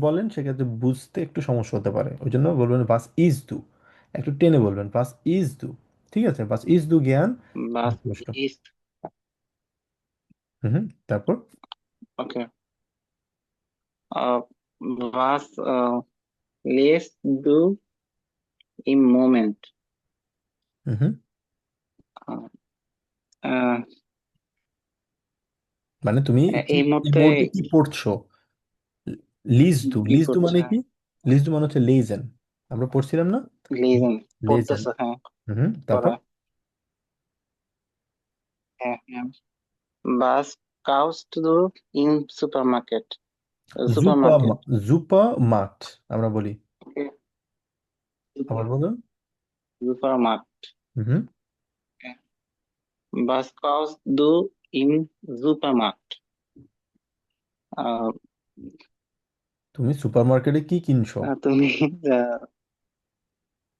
বলেন, সেক্ষেত্রে বুঝতে একটু সমস্যা হতে পারে। ওই জন্য বলবেন বাস ইজ ডু, একটু টেনে বলবেন বাস ইজ ডু। ঠিক আছে, বাস ইজ ডু জ্ঞান was কষ্ট। isst তারপর okay was lässt du im Moment? হুম। আহ, আহ, মানে তুমি কি এই এই মুহূর্তে মুহূর্তে কি পড়ছো? লিজদু, কি লিজদু মানে করছে? কি? লিজদু মানে হচ্ছে লেজেন, আমরা পড়ছিলাম না? লিজেন লেজেন। পড়তেছে হ্যাঁ তারপর পড়া হ্যাঁ হ্যাঁ was kaufst du im Supermarket? জুপা Supermarket জুপা মাঠ আমরা বলি। okay আবার super বলুন। Supermarkt hmm. okay. Was kaufst du im Supermarkt? আহ, তুমি সুপারমার্কেটে কি কিনছো? তুমি আহ,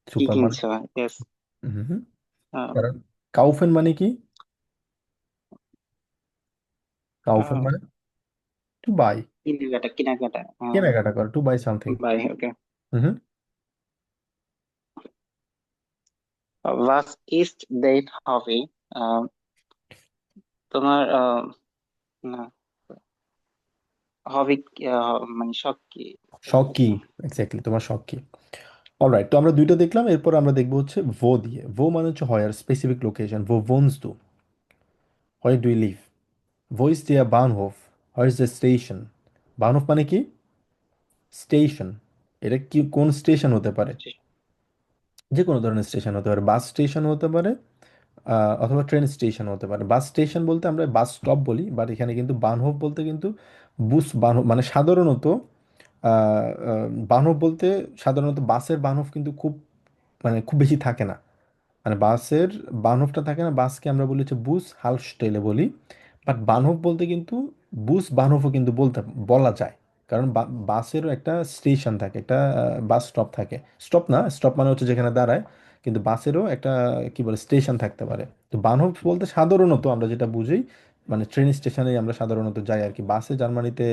কি সুপারমার্কেট। কিনছো? Yes হুম। আহ, কারণ কাউফেন মানে কি? কাউফেন আহ, মানে টু বাই, কেনাকাটা কেনাকাটা কেনাকাটা করা, to buy something. Buy okay হুম। Was ist dein Hobby? আহ, তোমার না হবি মানে শখ কি? শখ কি? এক্স্যাক্টলি, তোমার শখ কি? অলরাইট, তো আমরা দুইটা দেখলাম, এরপর আমরা দেখবো হচ্ছে ভো দিয়ে। ভো মানে হচ্ছে হয় আর স্পেসিফিক লোকেশন। ভো ভোনস দু, হোয়ার ডু ইউ লিভ? ভো ইজ দেয়ার বানহোফ, হোয়ার ইজ দ্য স্টেশন? বানহোফ মানে কি? স্টেশন। এটা কি কোন স্টেশন হতে পারে? যে কোনো ধরনের স্টেশন হতে পারে, বাস স্টেশন হতে পারে, অথবা ট্রেন স্টেশন হতে পারে। বাস স্টেশন বলতে আমরা বাস স্টপ বলি, বাট এখানে কিন্তু বানহোফ বলতে কিন্তু বুস বানহোফ মানে সাধারণত বানহোফ বলতে সাধারণত বাসের বানহোফ কিন্তু খুব মানে খুব বেশি থাকে না। মানে বাসের বানহফটা থাকে না, বাসকে আমরা বলি হচ্ছে বুস হালস্টেলে বলি। বাট বানহফ বলতে কিন্তু বুস বানহফও কিন্তু বলা যায়। কারণ বাসেরও একটা স্টেশন থাকে, একটা বাস স্টপ থাকে। স্টপ না, স্টপ মানে হচ্ছে যেখানে দাঁড়ায়, কিন্তু বাসেরও একটা কি বলে স্টেশন থাকতে পারে। তো বানহফ বলতে সাধারণত আমরা যেটা বুঝি, মানে ট্রেন স্টেশনে আমরা সাধারণত যাই আর কি। বাসে জার্মানিতে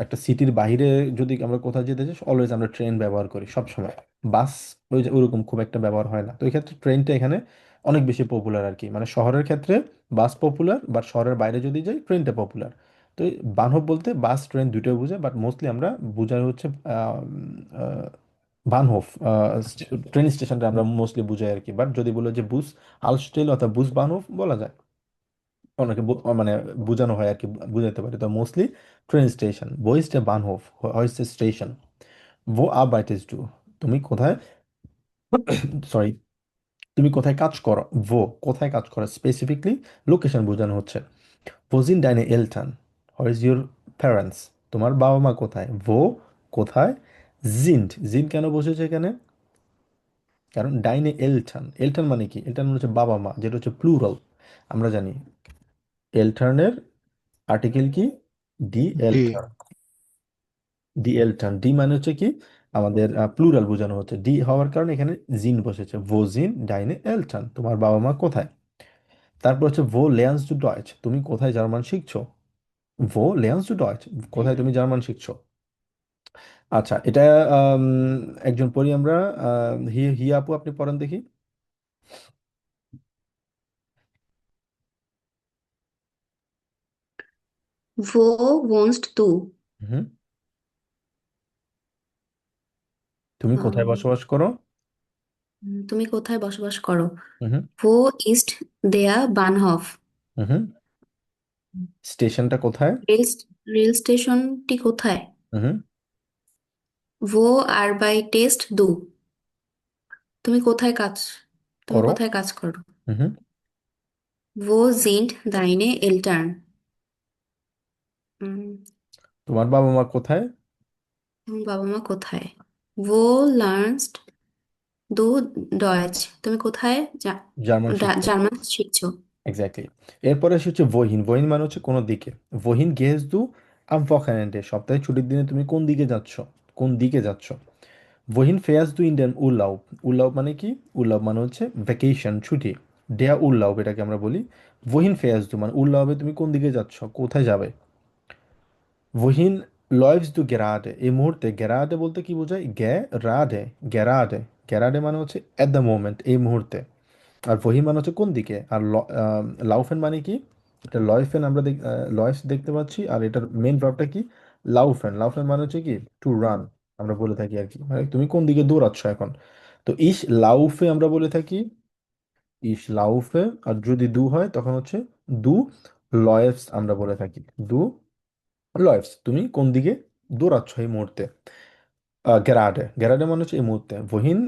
একটা সিটির বাইরে যদি আমরা কোথাও যেতে চাই, অলওয়েজ আমরা ট্রেন ব্যবহার করি সব সময়। বাস ওই যে ওরকম খুব একটা ব্যবহার হয় না। তো এই ক্ষেত্রে ট্রেনটা এখানে অনেক বেশি পপুলার আর কি। মানে শহরের ক্ষেত্রে বাস পপুলার, বাট শহরের বাইরে যদি যাই ট্রেনটা পপুলার। তো এই বানহোফ বলতে বাস ট্রেন দুটোই বোঝায়, বাট মোস্টলি আমরা বোঝাই হচ্ছে আহ, বানহোফ ট্রেন স্টেশনটা আমরা মোস্টলি বুঝাই আর কি। বাট যদি বলে যে বুস আলস্টেল অথবা বুস বানহোফ বলা যায়, অনেকে মানে বোঝানো হয় আর কি, বুঝাতে পারে। তো mostly train station. wo ist der Bahnhof? Wo station? wo arbeitest du? তুমি কোথায়, সরি, তুমি কোথায় কাজ করো? wo কোথায় কাজ করো, স্পেসিফিকলি লোকেশন বোঝানো হচ্ছে। wo sind deine Eltern? Where is your parents? তোমার বাবা মা কোথায়? wo কোথায়, sind কেন বসেছে এখানে? কারণ ডাইনে এলটার্ন, এলটার্ন মানে কি? এলটার্ন মানে হচ্ছে বাবা মা, যেটা হচ্ছে প্লুরাল। আমরা জানি এলটার্নের আর্টিকেল কি? ডি ডি। এলটার্ন। ডি এলটার্ন, ডি মানে হচ্ছে কি আমাদের প্লুরাল বোঝানো হচ্ছে। ডি হওয়ার কারণে এখানে জিন বসেছে। wo sind deine Eltern? তোমার বাবা মা কোথায়? তারপর হচ্ছে wo lernst du Deutsch? তুমি কোথায় German শিখছো? wo lernst du Deutsch? কোথায় তুমি জার্মান শিখছো? আচ্ছা, এটা আম, একজন পড়ি আমরা। হিয়া আপু, আপনি পড়েন দেখি। Wo wohnst du? হুম, তুমি কোথায় আম, বসবাস করো? তুমি কোথায় বসবাস করো? হুম, Wo ist der Bahnhof? হুম, স্টেশনটা কোথায়? রেল রেল স্টেশনটি কোথায়? হুম, Wo arbeitest du? তুমি কোথায় কাজ তুমি করো। কোথায় কাজ করো? হুম, Wo sind deine Eltern? উম, তোমার বাবা মা কোথায়? তোমার বাবা মা কোথায়? Wo lernst du Deutsch? তুমি কোথায় জার্মান শিখছো। জার্মান শিখছো? এক্স্যাক্টলি। এরপরে আসে হচ্ছে wohin। wohin মানে হচ্ছে কোনো দিকে। wohin gehst du am Wochenende? সপ্তাহে ছুটির দিনে তুমি কোন দিকে যাচ্ছ? কোন দিকে যাচ্ছ? wohin fährst du in den Urlaub? উর্লাব মানে কি? উর্লাব মানে হচ্ছে ভ্যাকেশন, ছুটি। der Urlaub এটাকে আমরা বলি। wohin fährst du মানে উর্লাবে তুমি কোন দিকে যাচ্ছ, কোথায় যাবে? wohin läufst du gerade? এই মুহূর্তে। gerade বলতে কি বোঝায়? gerade, gerade, gerade মানে হচ্ছে at the moment, এই মুহূর্তে। আর ফহিম মানে হচ্ছে কোন দিকে। আর লাউফেন মানে কি? এটা লয়ফেন আমরা লয়েস দেখতে পাচ্ছি। আর এটার মেন ভার্বটা কি? লাউফেন। লাউফেন মানে হচ্ছে কি টু রান, আমরা বলে থাকি আর কি। মানে তুমি কোন দিকে দৌড়াচ্ছ এখন। তো ইস লাউফে আমরা বলে থাকি ইস লাউফে। আর যদি দু হয় তখন হচ্ছে দু লয়েফস আমরা বলে থাকি। দু লয়েফস, তুমি কোন দিকে দৌড়াচ্ছ এই মুহূর্তে। গ্যারাডে, গ্যারাডে মানে হচ্ছে এই মুহূর্তে। wohin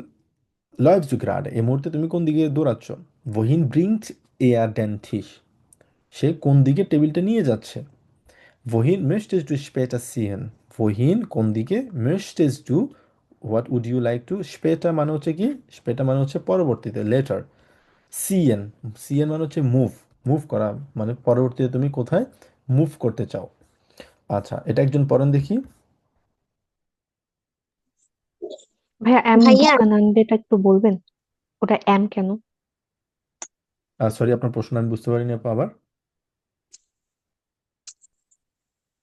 läufst du gerade? এই মুহূর্তে তুমি কোন দিকে দৌড়াচ্ছ? wohin bringt er den Tisch? সে কোন দিকে টেবিলটা নিয়ে যাচ্ছে? wohin möchtest du später ziehen? wohin কোন দিকে, möchtest du what would you like to, später মানে হচ্ছে কি, später মানে হচ্ছে পরবর্তীতে, later। ziehen, ziehen মানে হচ্ছে মুভ, মুভ করা। মানে পরবর্তীতে তুমি কোথায় মুভ করতে চাও। আচ্ছা, এটা একজন পড়েন দেখি। ভাইয়া এম ভাইয়া ভোকানান্ডেটা একটু বলবেন, ওটা এম কেন? সরি, আপনার প্রশ্ন আমি বুঝতে পারিনি আপু, আবার।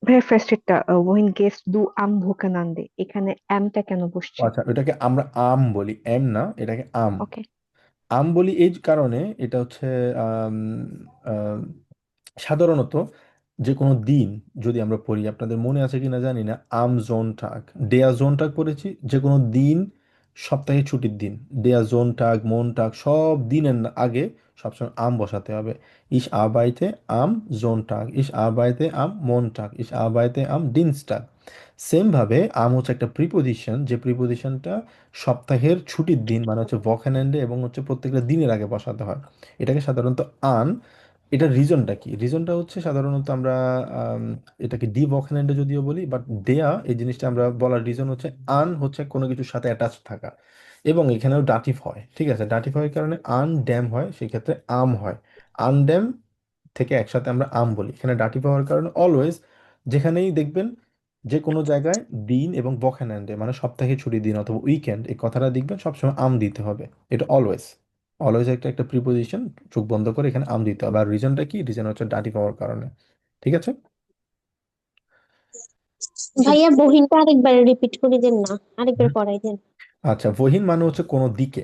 ভাইয়া ফার্স্ট এটা ওয়েন গেস্ট ডু আম ভোকানান্ডে, এখানে এমটা কেন ও বসছে? আচ্ছা, এটাকে আমরা আম বলি, এম না, এটাকে আম। ওকে। আম বলি এই কারণে, এটা হচ্ছে আম, আম, সাধারণত যে কোনো দিন যদি আমরা পড়ি, আপনাদের মনে আছে কিনা জানি না, আম জোনটাগ, ডেয়া জোনটাগ পড়েছি। যে কোনো দিন, সপ্তাহে ছুটির দিন, ডেয়া জোনটাগ মনটাগ সব দিনের আগে সবসময় আম বসাতে হবে। ইস আবাইতে আম জোনটাগ, ইস আবাইতে আম মনটাগ, ইস আবাইতে আম ডিনস্টাগ। সেম ভাবে আম হচ্ছে একটা প্রিপোজিশন, যে প্রিপোজিশনটা সপ্তাহের ছুটির দিন মানে হচ্ছে ভকেনএন্ডে এবং হচ্ছে প্রত্যেকটা দিনের আগে বসাতে হয়। এটাকে সাধারণত আন এটার রিজনটা কি? রিজনটা হচ্ছে সাধারণত আমরা আম, এটাকে ডি ভোকেনান্ডে যদিও বলি, বাট দেয়া এই জিনিসটা আমরা বলার রিজন হচ্ছে আন হচ্ছে কোনো কিছুর সাথে অ্যাটাচ থাকা, এবং এখানেও ডাটিভ হয়। ঠিক আছে, ডাটিভ হওয়ার কারণে আন ড্যাম হয়, সেক্ষেত্রে আম হয়। আনড্যাম থেকে একসাথে আমরা আম বলি। এখানে ডাটিভ হওয়ার কারণে অলওয়েজ যেখানেই দেখবেন যে কোনো জায়গায় দিন এবং বখানান্ডে মানে সপ্তাহে ছুটির দিন অথবা উইকেন্ড এই কথাটা দেখবেন সবসময় আম দিতে হবে। এটা অলওয়েজ অলওয়েজ একটা একটা প্রিপোজিশন, চোখ বন্ধ করে এখানে আম দিতে হবে। আর রিজনটা কি? রিজন হচ্ছে ডাটি পাওয়ার কারণে। ঠিক আছে। ভাইয়া বহিনটা আরেকবার রিপিট করে দেন না, আরেকবার পড়াই দেন। আচ্ছা, বহিন মানে হচ্ছে কোনো দিকে,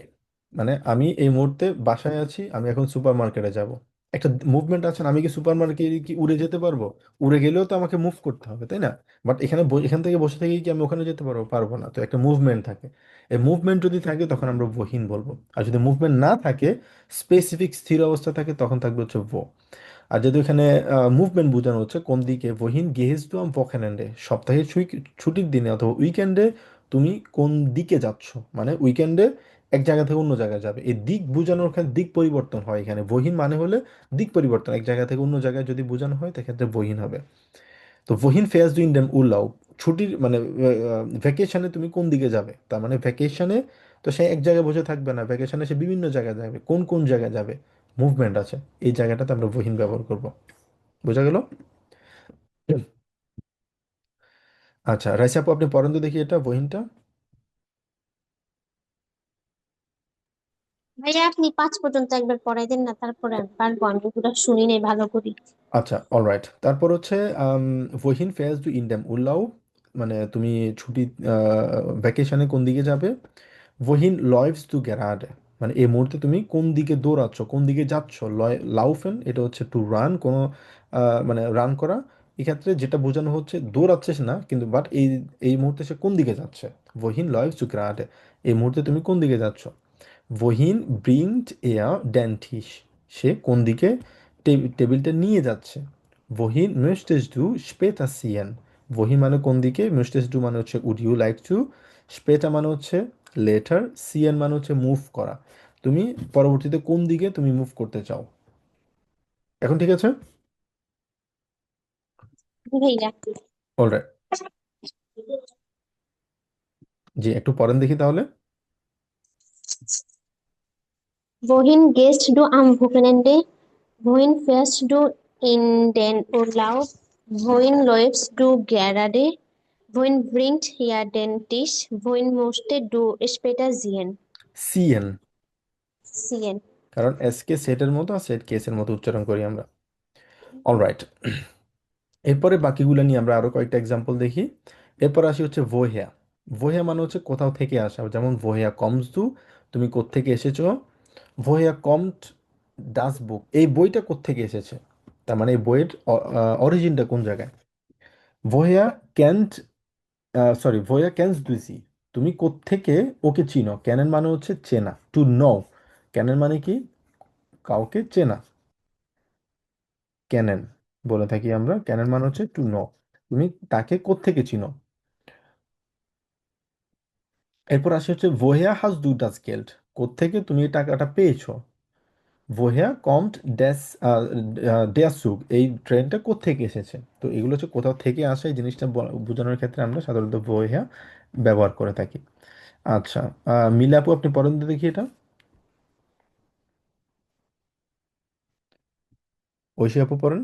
মানে আমি এই মুহূর্তে বাসায় আছি, আমি এখন সুপার মার্কেটে যাব, একটা মুভমেন্ট আছে না? আমি কি সুপার মার্কেটে কি উড়ে যেতে পারবো? উড়ে গেলেও তো আমাকে মুভ করতে হবে, তাই না? বাট এখানে এখান থেকে বসে থেকে কি আমি ওখানে যেতে পারবো? পারবো না। তো একটা মুভমেন্ট থাকে, এই মুভমেন্ট যদি থাকে তখন আমরা বহিন বলবো। আর যদি মুভমেন্ট না থাকে, স্পেসিফিক স্থির অবস্থা থাকে, তখন থাকবে হচ্ছে ভো। আর যদি এখানে মুভমেন্ট বোঝানো হচ্ছে কোন দিকে, wohin gehst du am Wochenende, সপ্তাহের ছুটির দিনে অথবা উইকেন্ডে তুমি কোন দিকে যাচ্ছ, মানে উইকেন্ডে এক জায়গা থেকে অন্য জায়গায় যাবে। এই দিক বোঝানোর ক্ষেত্রে দিক পরিবর্তন হয় এখানে। wohin মানে হলে দিক পরিবর্তন, এক জায়গা থেকে অন্য জায়গায় যদি বোঝানো হয় সেক্ষেত্রে wohin হবে। তো wohin fährst du in dem Urlaub, ছুটির মানে ভ্যাকেশনে তুমি কোন দিকে যাবে, তার মানে ভ্যাকেশনে তো সে এক জায়গায় বসে থাকবে না, ভ্যাকেশনে সে বিভিন্ন জায়গায় যাবে। কোন কোন জায়গায় যাবে, মুভমেন্ট আছে, এই জায়গাটাতে আমরা wohin ব্যবহার করব। বোঝা গেল? আচ্ছা, রাইসা আপু আপনি পড়েন তো দেখি এটা বহিনটা। ভাইয়া আপনি 5 পর্যন্ত একবার পড়াই দেন না, তারপরে আমি পারবো, আমি পুরো শুনি নাই ভালো করে। আচ্ছা, অলরাইট। তারপর হচ্ছে wohin fährst du in dem Urlaub, মানে তুমি ছুটি ভ্যাকেশনে কোন দিকে যাবে। wohin läufst du gerade, মানে এই মুহূর্তে তুমি কোন দিকে দৌড়াচ্ছ, কোন দিকে যাচ্ছ। লাউফেন এটা হচ্ছে টু রান, কোনো মানে রান করা। এক্ষেত্রে যেটা বোঝানো হচ্ছে দৌড়াচ্ছে না কিন্তু, বাট এই এই মুহূর্তে সে কোন দিকে যাচ্ছে। wohin läufst du gerade, এই মুহূর্তে তুমি কোন দিকে যাচ্ছ। wohin bringt er den Tisch, সে কোন দিকে টেবিলটা নিয়ে যাচ্ছে। wohin möchtest du später sehen, wohin মানে কোন দিকে, möchtest du মানে হচ্ছে would you like to, später মানে হচ্ছে লেটার, sehen মানে হচ্ছে মুভ করা। তুমি পরবর্তীতে কোন দিকে তুমি মুভ করতে চাও। এখন ঠিক আছে? ভাইয়া অলরাইট, জি একটু পড়েন দেখি তাহলে। wohin gehst du am Wochenende, wohin fährst du in den Urlaub, wohin läufst du gerade, wohin bringt er den Tisch, wohin möchtest du später sehen? CN, Sehen. কারণ এস কে সেটের মতো আর সেট কেসের মতো উচ্চারণ করি আমরা। অলরাইট, এরপরে বাকিগুলো নিয়ে আমরা আরো কয়েকটা এক্সাম্পল দেখি। এরপর আসি হচ্ছে ভোহেয়া। ভোহেয়া মানে হচ্ছে কোথাও থেকে আসা, যেমন ভোহেয়া কমস দু, তুমি কোত্থেকে এসেছো। ভোহেয়া কমট ডাস বুক, এই বইটা কোত্থেকে এসেছে, তার মানে এই বইয়ের অরিজিনটা কোন জায়গায়। ভোহেয়া ক্যান্ট, সরি ভোহেয়া ক্যান্স দুইসি, তুমি কোত্থেকে ওকে চিনো। ক্যানেন মানে হচ্ছে চেনা, টু নো। ক্যানেন মানে কি? কাউকে চেনা। ক্যানেন বলে থাকি আমরা, ক্যানেন মানে হচ্ছে টু নো, তুমি তাকে কোত্থেকে চিনো। এরপর আসে হচ্ছে woher hast du das Geld, কোত্থেকে তুমি এই টাকাটা পেয়েছো। woher kommt der Zug, এই ট্রেনটা কোত্থেকে এসেছে। তো এগুলো হচ্ছে কোথাও থেকে আসা, এই জিনিসটা বোঝানোর ক্ষেত্রে আমরা সাধারণত woher ব্যবহার করে থাকি। আচ্ছা, মিলা আপু আপনি পড়েন তো দেখি এটা। ঐশী আপু পড়েন।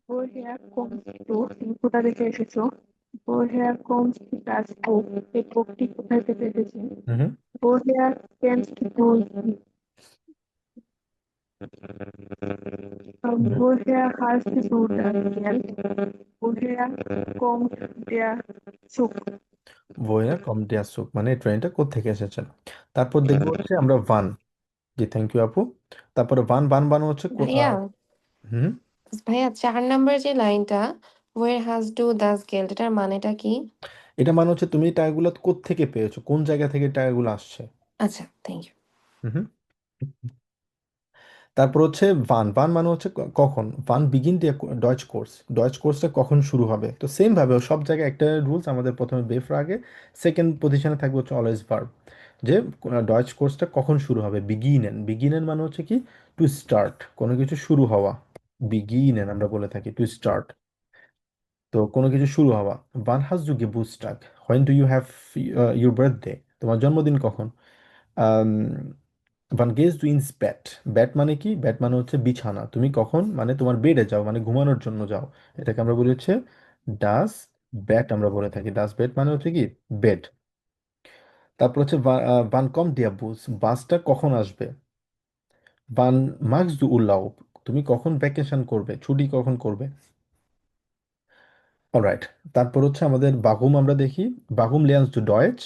Woher kommst du? তুমি কোথা থেকে এসেছো? Woher kommt das Buch? এই বুকটি কোথায় থেকে এসেছে? হুম হুম। Woher kennst du sie? হুম। Woher hast du das Geld? Woher kommt der Zug? woher kommt der Zug, মানে এই ট্রেনটা কোত্থেকে এসেছে। তারপর দেখবো হচ্ছে আমরা ভান। জি থ্যাংক ইউ আপু। তারপরে ভান বান বান হচ্ছে ভাইয়া, হুম। ভাইয়া 4 নম্বর যে লাইনটা ওয়ের হ্যাজ ডু দাস গেল্ট, এটার মানেটা কি? এটা মানে হচ্ছে তুমি এই টাকাগুলো কোত্থেকে পেয়েছো, কোন জায়গা থেকে টাকাগুলো আসছে। আচ্ছা, থ্যাংক ইউ। হুম। তারপর হচ্ছে ভান ভান মানে হচ্ছে কখন। ভান বিগিন দিয়ে ডয়েচ কোর্স, ডয়েচ কোর্সটা কখন শুরু হবে। তো সেম ভাবে সব জায়গায় একটা রুলস, আমাদের প্রথমে বেফ আগে, সেকেন্ড পজিশনে থাকবে হচ্ছে অলওয়েজ ভার্ব। যে ডয়েচ কোর্সটা কখন শুরু হবে। বিগিনেন, বিগিনেন মানে হচ্ছে কি টু স্টার্ট, কোনো কিছু শুরু হওয়া। বিগিনেন আমরা বলে থাকি টু স্টার্ট, তো কোনো কিছু শুরু হওয়া। wann hast du Geburtstag, when do you have your birthday, তোমার জন্মদিন কখন। wann gehst du ins Bett, bat মানে কি, ব্যাট মানে হচ্ছে বিছানা, তুমি কখন মানে তোমার বেডে যাও মানে ঘুমানোর জন্য যাও, এটাকে আমরা বলি হচ্ছে ডাস ব্যাট আমরা বলে থাকি। ডাস ব্যাট মানে হচ্ছে কি বেড। তারপর হচ্ছে wann kommt der Bus, বাসটা কখন আসবে। wann machst du Urlaub, তুমি কখন ভ্যাকেশন করবে, ছুটি কখন করবে। অলরাইট, তারপর হচ্ছে আমাদের বাগুম আমরা দেখি। বাগুম lernst du Deutsch,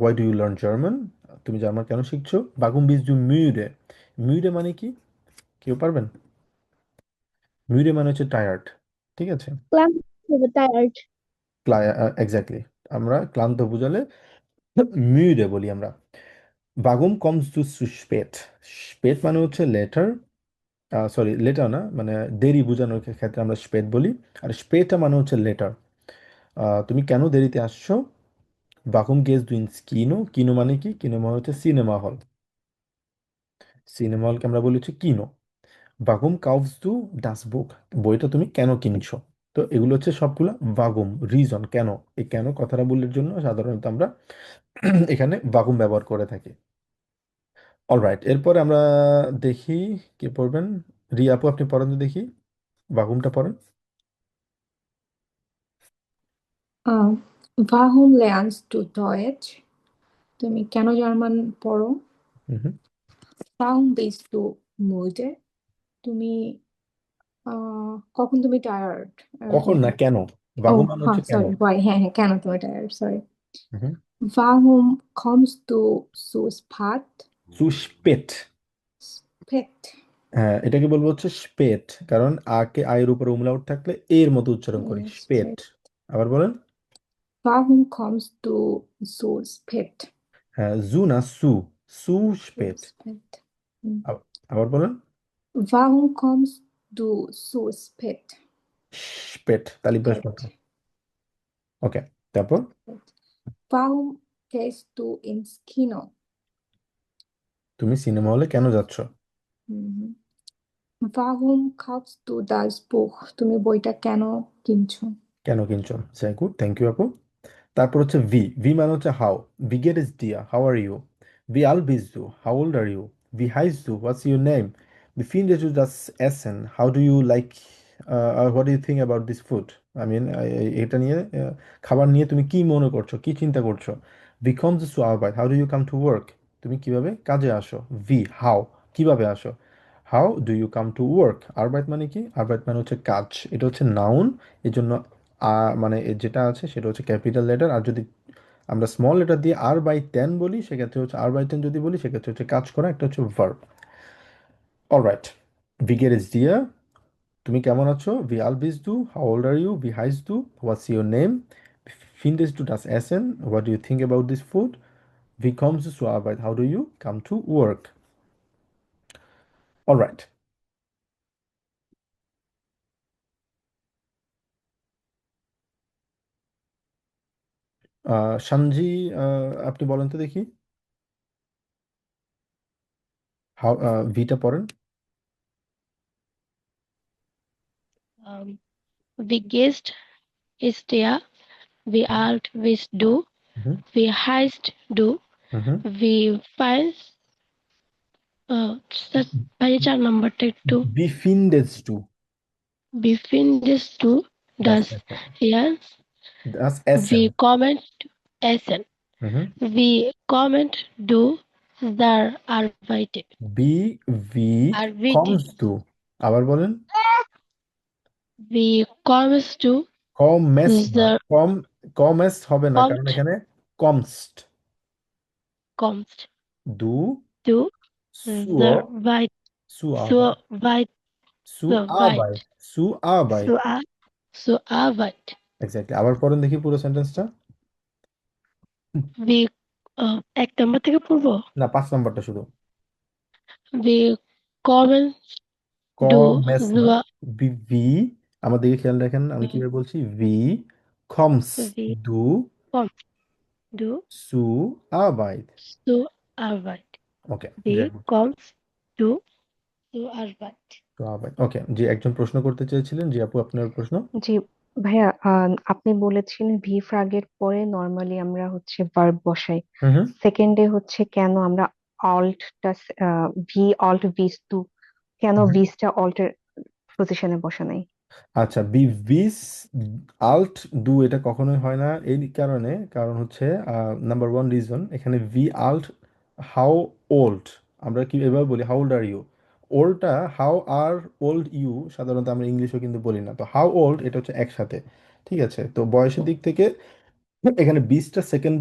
why do you learn German, তুমি জার্মান কেন শিখছো। বাগুম bist du müde, müde মানে কি, কেউ পারবেন। müde মানে হচ্ছে টায়ার্ড, ঠিক আছে। ক্লান্ত, টায়ার্ড। এক্স্যাক্টলি, আমরা ক্লান্ত বোঝালে müde বলি আমরা। বাগুম kommst du zu spät, spät মানে হচ্ছে লেটার, সরি লেটার না, মানে দেরি বোঝানোর ক্ষেত্রে আমরা স্পেট বলি। আর স্পেটা মানে হচ্ছে লেটার। তুমি কেন দেরিতে আসছো। বাকুম গেস দু ইন্স কিনো, কিনো মানে কি, কিনো মানে হচ্ছে সিনেমা হল, সিনেমা হলকে আমরা বলি হচ্ছে কিনো। বাকুম কাউফস দু ডাস বুক, বইটা তুমি কেন কিনছো। তো এগুলো হচ্ছে সবগুলা বাগুম, রিজন কেন। এই কেন কথাটা বলার জন্য সাধারণত আমরা এখানে বাগুম ব্যবহার করে থাকি। অলরাইট, এরপরে আমরা দেখি কে পড়বেন। রিয়া আপু আপনি পড়েন তো দেখি, বাগুমটা পড়েন। Warum lernst du Deutsch? তুমি কেন জার্মান পড়ো? হুম। Warum bist du müde? তুমি কখন তুমি টায়ার্ড? কখন না, কেন। ও বাগুম মানে হ্যাঁ, হচ্ছে কেন। সরি, ওয়াই, হ্যাঁ হ্যাঁ, কেন তুমি টায়ার্ড, সরি। হুম। Warum kommst du so spät? zu spät, Spät. হ্যাঁ এটাকে বলবো হচ্ছে স্পেট, কারণ আকে আয়ের উপরে উমলাউট থাকলে এর মতো উচ্চারণ করি স্পেট। Spät. আবার বলেন। Warum kommst du so spät? হ্যাঁ জু না সু, সু So স্পেট। spät. হুম। আবার বলেন। Warum kommst du so spät? Spate, তালি ব্রাশ Spät. মতো। ওকে, তারপর Warum gehst du ins Kino? তুমি সিনেমা হলে কেন যাচ্ছ। Mhm. Warum kaufst du das Buch? তুমি বইটা কেন কিনছো? কেন কিনছো, ভেরি গুড, থ্যাংক ইউ আপু। তারপর হচ্ছে ভি, ভি মানে হচ্ছে হাউ। ভি গেট ইস ডিয়া, হাউ আর ইউ। ভি আল বিস দু, হাউ ওল্ড আর ইউ। ভি হাইস দু, হোয়াটস ইউর নেম। ভি ফিন্ডেস দু দাস এসেন, how do you like, what do you think about this food. I mean এটা নিয়ে খাবার নিয়ে তুমি কি মনে করছো, কি চিন্তা করছো। ভি কমস টু আরবাইট, how do you come to work, তুমি কিভাবে কাজে আসো। ভি হাউ, কিভাবে আসো। How do you come to work, আরবাইট মানে কি, আরবাইট মানে হচ্ছে কাজ, এটা হচ্ছে নাউন, এই জন্য মানে যেটা আছে সেটা হচ্ছে ক্যাপিটাল লেটার। আর যদি আমরা স্মল লেটার দিয়ে আর বাই টেন বলি সেক্ষেত্রে হচ্ছে আর বাই টেন, যদি বলি সেক্ষেত্রে হচ্ছে কাজ করা, একটা হচ্ছে ভার্ব। অলরাইট, ভিগের ইজ ডিয়ার, তুমি কেমন আছো। ভি আল বিস দু, হাউ ওল্ড আর ইউ। ভি হাইস দু, হোয়াটস ইউর নেম। ফিন্ডেস দু ডাস এসেন, what do you think about this food. ভি কমস টু আরবাইট, how do you come to work. Alright, Sanji আপনি বলেন তো দেখি, হাউ ভিটা পড়েন। Wie gehst ist der, wie alt bist du, হুম wie heißt du, হুম। wie findest ভাই 4 নম্বরটা একটু বি ফিন্ডেস টু, wie findest du ডাস das এসেন, jetzt, ডাস এসেন। wie kommst essen, হুম। wie kommst du der Arbeit, বি ভি Arbeit, কমস টু, আবার বলেন। wie kommst du কমেস না, der কমেস্ট হবে না, কারণ kommt এখানে কমস্ট। kommst দু du সুও, der Weit সু zur আবাই, Weit সু zur আবাই, Weit সু আবাই। zur, zur Arbeit, এক্স্যাক্টলি, আবার পড়েন দেখি পুরো সেন্টেন্সটা। wie 1 নম্বর থেকে পড়বো। না, 5 নম্বরটা শুধু। Wie kommen du কমেস না, zur, বি ভি, আমার দিকে খেয়াল রাখেন আমি কিভাবে বলছি। ভি কমস wie দু kommst du, Zuarbeit. zur Arbeit. ওকে, জি Wie kommst du zur Arbeit? Zuarbeit. ওকে, জি একজন প্রশ্ন করতে চেয়েছিলেন, জি আপু আপনার প্রশ্ন। জি ভাইয়া, আপনি বলেছেন ভি ফ্রাগের পরে নর্মালি আমরা হচ্ছে ভার্ব বসাই। হুম হুম সেকেন্ডে হচ্ছে কেন আমরা অল্টটা ভি অল্ট ভিস টু, কেন হুম। ভিসটা অল্টের পজিশনে বসা নাই? আচ্ছা, বিস আল্ট ডু এটা কখনোই হয় না এই কারণে, কারণ হচ্ছে নাম্বার ওয়ান রিজন এখানে ভি আল্ট হাউ ওল্ড, আমরা কি এভাবে বলি হাউ ওল্ড আর ইউ, ওল্ডটা হাউ আর ওল্ড ইউ সাধারণত আমরা ইংলিশও কিন্তু বলি না, তো হাউ ওল্ড এটা হচ্ছে একসাথে, ঠিক আছে, তো বয়সের দিক থেকে এখানে বিসটা সেকেন্ড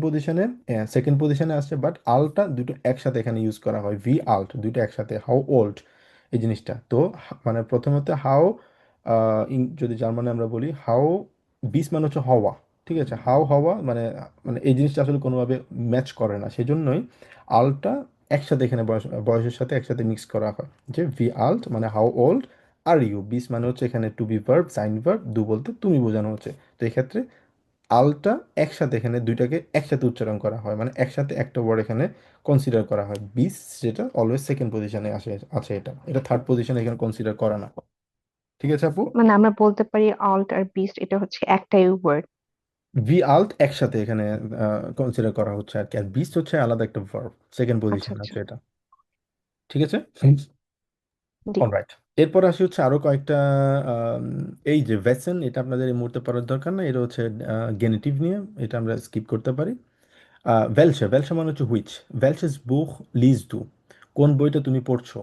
পজিশনে আসছে, বাট আলটা দুটো একসাথে এখানে ইউজ করা হয়, ভি আল্ট দুটো একসাথে, হাউ ওল্ড এই জিনিসটা, তো মানে প্রথমত হাউ, যদি জার্মানে আমরা বলি হাউ, বিস মানে হচ্ছে হওয়া, ঠিক আছে, হাউ হওয়া মানে, মানে এই জিনিসটা আসলে কোনোভাবে ম্যাচ করে না, সেজন্যই আলটা একসাথে এখানে বয়সের সাথে একসাথে মিক্স করা হয়, যে ভি আল্ট মানে হাউ ওল্ড আর ইউ, বিস মানে হচ্ছে এখানে টু বি ভার্ব, সাইন ভার্ব, দু বলতে তুমি বোঝানো হচ্ছে, তো এক্ষেত্রে আলটা একসাথে এখানে দুইটাকে একসাথে উচ্চারণ করা হয়, মানে একসাথে একটা ওয়ার্ড এখানে কনসিডার করা হয়, বিস যেটা অলওয়েজ সেকেন্ড পজিশনে আছে, এটা এটা থার্ড পজিশনে এখানে কনসিডার করা না, ঠিক আছে আপু। মানে আমরা বলতে পারি অল্ট আর বিস্ট এটা হচ্ছে একটাই ওয়ার্ড। ভি আল্ট একসাথে এখানে কনসিডার করা হচ্ছে আর কি, আর বিস হচ্ছে আলাদা একটা ভার্ব, সেকেন্ড আচ্ছা পজিশনে আচ্ছা, আছে এটা, ঠিক আছে। জি। অলরাইট, এরপর আসি হচ্ছে আরো কয়েকটা, আম, এই যে ভেসেন এটা আপনাদের এই মুহূর্তে পড়ার দরকার না, এটা হচ্ছে গেনিটিভ নিয়ে, এটা আমরা স্কিপ করতে পারি। ভেলসে মানে হচ্ছে হুইচ, ভেলচেস বুক লিজ দু, কোন বইটা তুমি পড়ছো,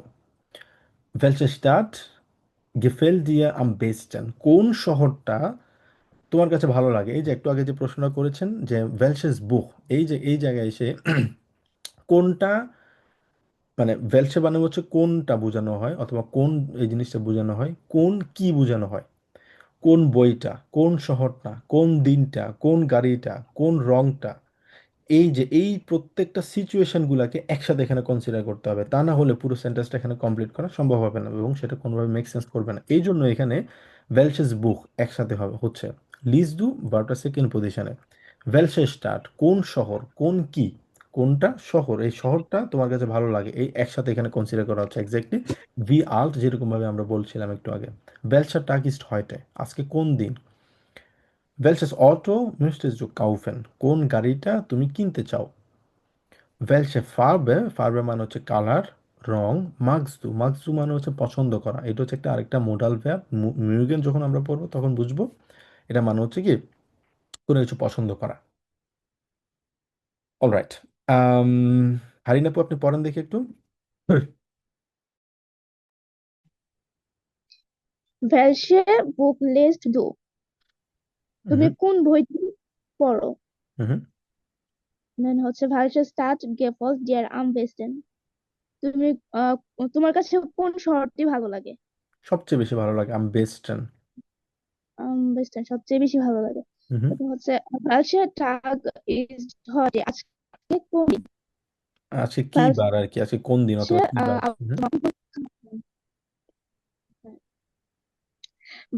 ভেলচে স্টাড গেফেল দিয়ে আম বেস্টেন, কোন শহরটা তোমার কাছে ভালো লাগে, এই যে একটু আগে যে প্রশ্নটা করেছেন যে ভেলচেস বুক, এই যে এই জায়গায় এসে কোনটা, মানে ভেলসে মানে হচ্ছে কোনটা বোঝানো হয়, অথবা কোন এই জিনিসটা বোঝানো হয়, কোন কি বোঝানো হয়, কোন বইটা, কোন শহরটা, কোন দিনটা, কোন গাড়িটা, কোন রংটা, এই যে এই প্রত্যেকটা সিচুয়েশনগুলোকে একসাথে এখানে কনসিডার করতে হবে, তা না হলে পুরো সেন্টেন্সটা এখানে কমপ্লিট করা সম্ভব হবে না এবং সেটা কোনোভাবে মেক সেন্স করবে না, এই জন্য এখানে ভেলসেস বুক একসাথে হবে হচ্ছে লিজ দু, ভার্বটা সেকেন্ড পজিশনে, ভেলসে স্টার্ট কোন শহর, কোন কি, কোনটা শহর, এই শহরটা তোমার কাছে ভালো লাগে, এই একসাথে এখানে কনসিডার করা হচ্ছে এক্স্যাক্টলি, ভি আল্ট যেরকম ভাবে আমরা বলছিলাম একটু আগে, ভেলসার টাগ ইস্ট হয়টে, আজকে কোন দিন, Welches Auto möchtest du kaufen? কোন গাড়িটা তুমি কিনতে চাও? Welche Farbe? Farbe মানে হচ্ছে কালার, রং, magst du মানে হচ্ছে পছন্দ করা। এটা হচ্ছে একটা আরেকটা মোডাল ভার্ব। mögen যখন আমরা পড়বো তখন বুঝবো। এটা মানে হচ্ছে কি কোনো কিছু পছন্দ করা। অলরাইট। হারিন আপু আপনি পড়েন দেখি একটু। ভেলসে বুক লিস্ট দু, তুমি হুম কোন বইটি পড়ো? হুম দেন হচ্ছে ভেলসে স্টাড গেফলস ডিয়ার আম বেস্টেন, তুমি তোমার কাছে কোন শহরটি ভালো লাগে? সবচেয়ে বেশি ভালো লাগে আমি বেস্টার্ন। আম বেস্টেন সবচেয়ে বেশি ভালো লাগে। হুম তারপর হচ্ছে ভেলসে টাগ ইজ হটে, আজকে কোন দিন? আজকে কি বার আর কি, আজকে কোন দিন ভেলসে অথবা কি বার।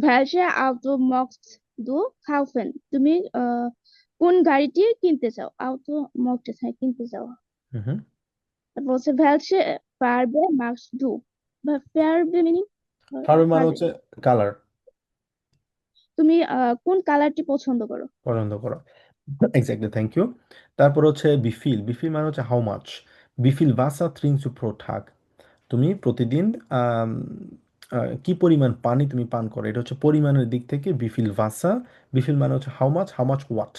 ভেলসে আউটো মক্স দু কাউফেন, তুমি কোন গাড়িটি কিনতে চাও? আউটো মক্স হ্যাঁ কিনতে চাও। হুম তারপর হচ্ছে ভেলসে ফার্বে মার্কস দু, ফার্বে মিনিং ফার্বে মানে হচ্ছে কালার, তুমি কোন কালারটি পছন্দ করো? পছন্দ করো, এক্স্যাক্টলি, থ্যাংক ইউ। তারপর হচ্ছে বিফিল, বিফিল মানে হচ্ছে হাউ মাচ, বিফিল ভাসা ট্রিঙ্কস টু প্রো থাক, তুমি প্রতিদিন কি পরিমাণ পানি তুমি পান করো, এটা হচ্ছে পরিমাণের দিক থেকে বিফিল ভাসা, বিফিল মানে হচ্ছে how much what,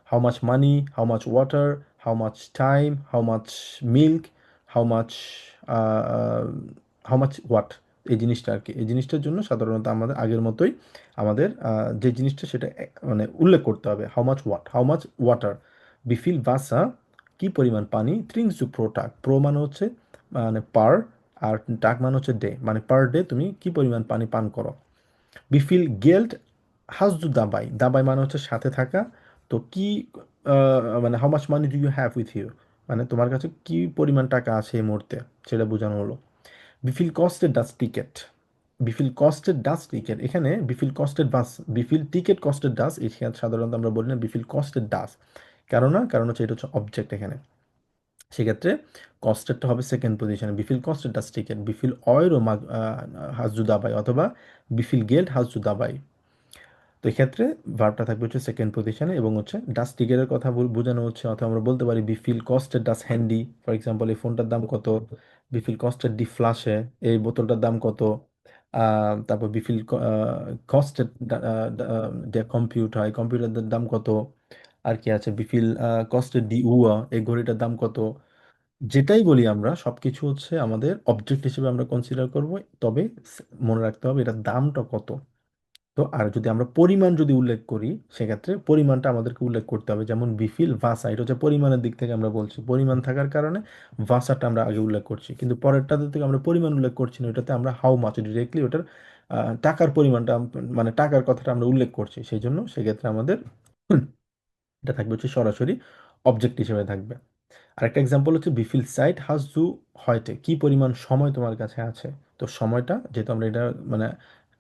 how much money, how much water, how much time, how much milk, how much how much what, এই জিনিসটা আর কি, এই জিনিসটার জন্য সাধারণত আমাদের আগের মতোই আমাদের যে জিনিসটা সেটা মানে উল্লেখ করতে হবে, how much what, how much water, বিফিল ভাসা কি পরিমাণ পানি, ট্রিঙ্কস টু প্রো টাক, প্রো মানে হচ্ছে মানে পার, আর টাক মানে হচ্ছে ডে, মানে পার ডে তুমি কি পরিমাণ পানি পান করো। বিফিল গেল্ট হাজ দু দাবাই, দাবাই মানে হচ্ছে সাথে থাকা, তো কি মানে how much money do you have with you, মানে তোমার কাছে কি পরিমাণ টাকা আছে এই মুহূর্তে সেটা বোঝানো হলো। বিফিল কস্টেড ডাস টিকেট, বিফিল কস্টেড ডাস টিকেট, এখানে বিফিল কস্টেড বাস, বিফিল টিকেট কস্টেড ডাস, এখানে সাধারণত আমরা বলি না বিফিল কস্টেড ডাস, কারণ হচ্ছে এটা হচ্ছে অবজেক্ট এখানে। সেক্ষেত্রে কস্টেডটা হবে সেকেন্ড পজিশনে, বিফিল কস্টেড ডাস টিকেট, বিফিল অয়ের ও হাজ দু দাবাই, অথবা বিফিল গেল্ড হাজ দু দাবাই। তো এক্ষেত্রে ভার্বটা থাকবে হচ্ছে সেকেন্ড পজিশনে, এবং হচ্ছে ডাস টিকেটের কথা বোঝানো হচ্ছে, অথবা আমরা বলতে পারি বিফিল কস্টেড ডাস হ্যান্ডি। ফর এক্সাম্পল, এই ফোনটার দাম কত, বিফিল কস্টেড ডি ফ্লাশে, এই বোতলটার দাম কত। তারপর বিফিল কস্টেড ডে কম্পিউটার, এই কম্পিউটারদের দাম কত। আর কি আছে, বিফিল কস্টেড ডি উয়া, এই ঘড়িটার দাম কত। যেটাই বলি আমরা সবকিছু হচ্ছে আমাদের অবজেক্ট হিসেবে আমরা কনসিডার করব, তবে মনে রাখতে হবে এটার দামটা কত। তো আর যদি আমরা পরিমাণ যদি উল্লেখ করি, সেক্ষেত্রে পরিমাণটা আমাদেরকে উল্লেখ করতে হবে, যেমন বিফিল ভাষা, এটা হচ্ছে পরিমাণের দিক থেকে আমরা বলছি, পরিমাণ থাকার কারণে ভাষাটা আমরা আগে উল্লেখ করছি, কিন্তু পরেরটাতে থেকে আমরা পরিমাণ উল্লেখ করছি না, ওটাতে আমরা হাউ মাছ ডিরেক্টলি ওটার টাকার পরিমাণটা, মানে টাকার কথাটা আমরা উল্লেখ করছি, সেই জন্য সেক্ষেত্রে আমাদের এটা থাকবে হচ্ছে সরাসরি অবজেক্ট হিসেবে থাকবে। আরেকটা এক্সাম্পল হচ্ছে বিফিল সাইট হাজ দু হয়টে, কি পরিমাণ সময় তোমার কাছে আছে। তো সময়টা যেহেতু আমরা এটা মানে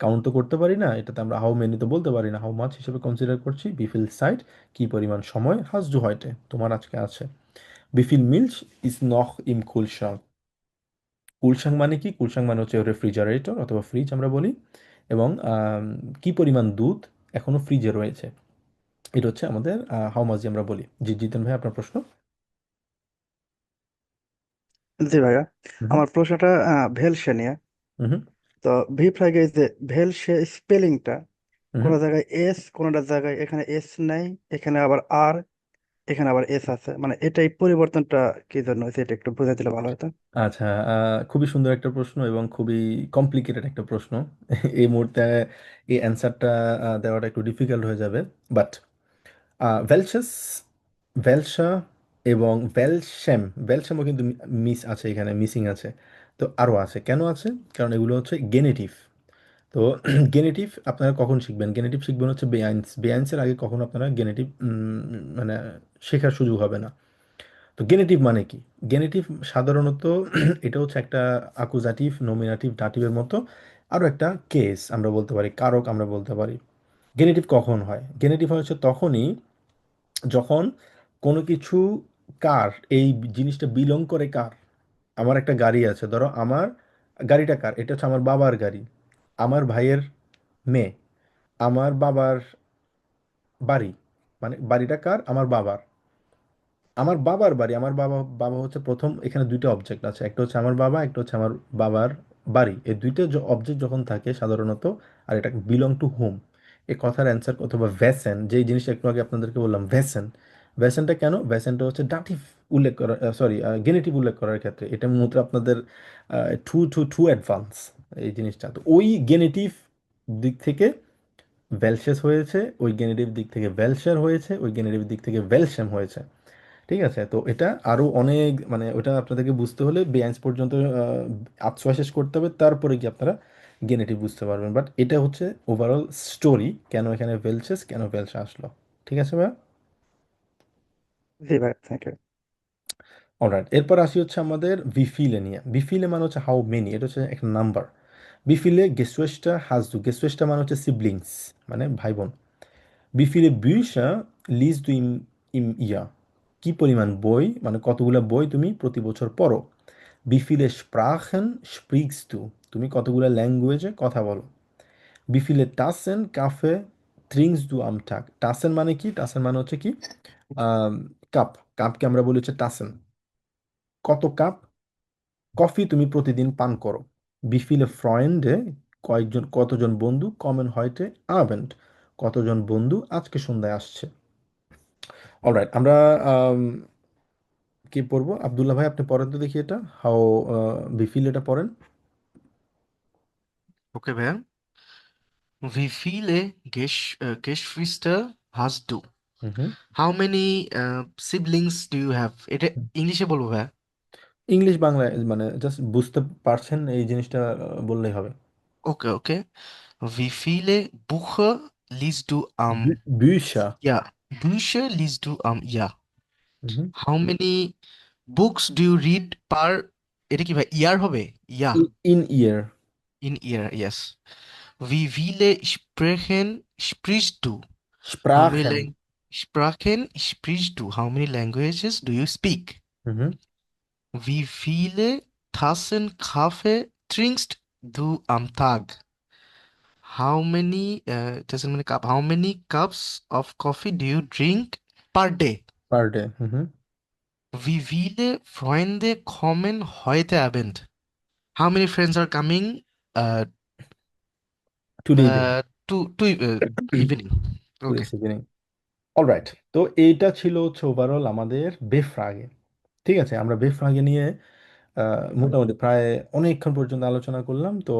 কাউন্ট তো করতে পারি না, এটাতে আমরা হাউ মেনি তো বলতে পারি না, হাউ মাছ হিসেবে কনসিডার করছি। বিফিল সাইট, কি পরিমাণ সময়, হাজ দু হয়টে, তোমার আজকে আছে। বিফিল মিল্চ ইজ নখ ইম কুলশাং। কুলশাং মানে কি, কুলশাং মানে হচ্ছে রেফ্রিজারেটর অথবা ফ্রিজ আমরা বলি, এবং কি পরিমাণ দুধ এখনো ফ্রিজে রয়েছে, এটা হচ্ছে আমাদের হাউ মাছ দিয়ে আমরা বলি। জি জিতেন ভাই, আপনার প্রশ্ন। জি ভাইয়া, হুম আমার প্রশ্নটা ভেলসে নিয়ে। হুম তো ভি ফ্রাইগে যে ভেলসে স্পেলিংটা, হুম কোনো জায়গায় এস, কোনোটা জায়গায় এখানে এস নাই, এখানে আবার আর, এখানে আবার এস আছে, মানে এটাই পরিবর্তনটা কি জন্য হয়েছে, এটা একটু বুঝাই দিলে ভালো হতো। আচ্ছা, খুবই সুন্দর একটা প্রশ্ন এবং খুবই কমপ্লিকেটেড একটা প্রশ্ন। এই মুহূর্তে এই অ্যান্সারটা দেওয়াটা একটু ডিফিকাল্ট হয়ে যাবে, বাট ভেলসাস, ভেলসা এবং ভেলশ্যামও কিন্তু মিস আছে, এখানে মিসিং আছে। তো আরও আছে, কেন আছে, কারণ এগুলো হচ্ছে গেনেটিভ। তো গেনেটিভ আপনারা কখন শিখবেন, গেনেটিভ শিখবেন হচ্ছে বেআইনস, বেআইনসের আগে কখনো আপনারা গেনেটিভ মানে শেখার সুযোগ হবে না। তো গেনেটিভ মানে কি, গেনেটিভ সাধারণত এটা হচ্ছে একটা আকুজাটিভ, নমিনাটিভ, ডাটিভের মতো আরও একটা কেস আমরা বলতে পারি, কারক আমরা বলতে পারি। গেনেটিভ কখন হয়, গেনেটিভ হচ্ছে তখনই যখন কোনো কিছু কার, এই জিনিসটা বিলং করে কার। আমার একটা গাড়ি আছে, ধরো আমার গাড়িটা কার, এটা হচ্ছে আমার বাবার গাড়ি, আমার ভাইয়ের মেয়ে, আমার বাবার বাড়ি, মানে বাড়িটা কার, আমার বাবার, আমার বাবার বাড়ি, আমার বাবা, বাবা হচ্ছে প্রথম, এখানে দুইটা অবজেক্ট আছে, একটা হচ্ছে আমার বাবা, একটা হচ্ছে আমার বাবার বাড়ি, এই দুইটা অবজেক্ট যখন থাকে সাধারণত, আর এটা বিলং টু হোম, এই কথার অ্যান্সার অথবা ভ্যাসেন, যেই জিনিসটা একটু আগে আপনাদেরকে বললাম ভ্যাসেন, ভ্যাসেনটা কেন, ভ্যাসেনটা হচ্ছে ডাটিভ উল্লেখ করা, সরি গেনেটিভ উল্লেখ করার ক্ষেত্রে, এটা মূলত আপনাদের টু টু টু অ্যাডভান্স এই জিনিসটা। তো ওই গেনেটিভ দিক থেকে ভ্যালসেস হয়েছে, ওই গেনেটিভ দিক থেকে ভ্যালসার হয়েছে, ওই গেনেটিভ দিক থেকে ভ্যালসেম হয়েছে। ঠিক আছে, তো এটা আরো অনেক, মানে ওটা আপনাদেরকে বুঝতে হলে বেয়াইন্স পর্যন্ত আত্মীয় শেষ করতে হবে, তারপরে কি আপনারা গেনেটিভ বুঝতে পারবেন। বাট এটা হচ্ছে ওভারঅল স্টোরি, কেন এখানে ভেলসেস, কেন ভেলসা আসলো। ঠিক আছে ভাই। জি ভাই, থ্যাংক ইউ। অলরাইট, এরপর আসি হচ্ছে আমাদের বিফিলে নিয়ে। বিফিলে মানে হচ্ছে হাউ মেনি, এটা হচ্ছে একটা নাম্বার। বিফিলে গেসওয়েসটা হাজদু, গেসওয়েসটা মানে হচ্ছে সিবলিংস, মানে ভাই বোন। বিফিলে bücher liest du im Jahr? কি পরিমাণ বই, মানে কতগুলো বই তুমি প্রতি বছর পড়ো। Wie viele Sprachen sprichst du? তুমি কতগুলো ল্যাঙ্গুয়েজে কথা বলো। Wie viele Tassen Kaffee trinkst du am Tag? টাসেন মানে কি, টাসেন মানে হচ্ছে কি কাপ, কাপকে আমরা বলি হচ্ছে টাসেন। কত কাপ কফি তুমি প্রতিদিন পান করো। Wie viele Freunde, কয়েকজন, কতজন বন্ধু, কমেন heute Abend, কতজন বন্ধু আজকে সন্ধ্যায় আসছে। অলরাইট, আমরা কি পড়বো, আব্দুল্লাহ ভাই আপনি পড়েন তো দেখি এটা, হাউ বিফিল এটা পড়েন। ওকে ভাইয়া। Wie viele Geschwister hast du? Hmm How many siblings do you have? এটা ইংলিশে বলবো ভাইয়া। ইংলিশ বাংলায় মানে জাস্ট বুঝতে পারছেন এই জিনিসটা বললেই হবে। ওকে ওকে। Wie viele Bücher liest du am bücher Jahr? Bücher liest du am Jahr? Hmm How many books do you read per, এটা কি ভাই ইয়ার হবে? ইয়া, ইন ইয়ার in year, yes. Wie viele Sprachen sprichst du? How many স্প্রাখেন, Sprachen, sprichst du? How many languages do you speak? Mhm. Wie viele Tassen Kaffee trinkst du am Tag? Tassen মানে cup. How many cups of coffee do you drink per day? Per day. Wie viele Freunde kommen heute Abend? How many friends are coming uh, Today evening. to evening? Okay. Today's evening. Alright, তো এইটা ছিল হচ্ছে ওভারঅল আমাদের বেফ্রাগে। ঠিক আছে, আমরা বেফ্রাগে নিয়ে মোটামুটি প্রায় অনেকক্ষণ পর্যন্ত আলোচনা করলাম। তো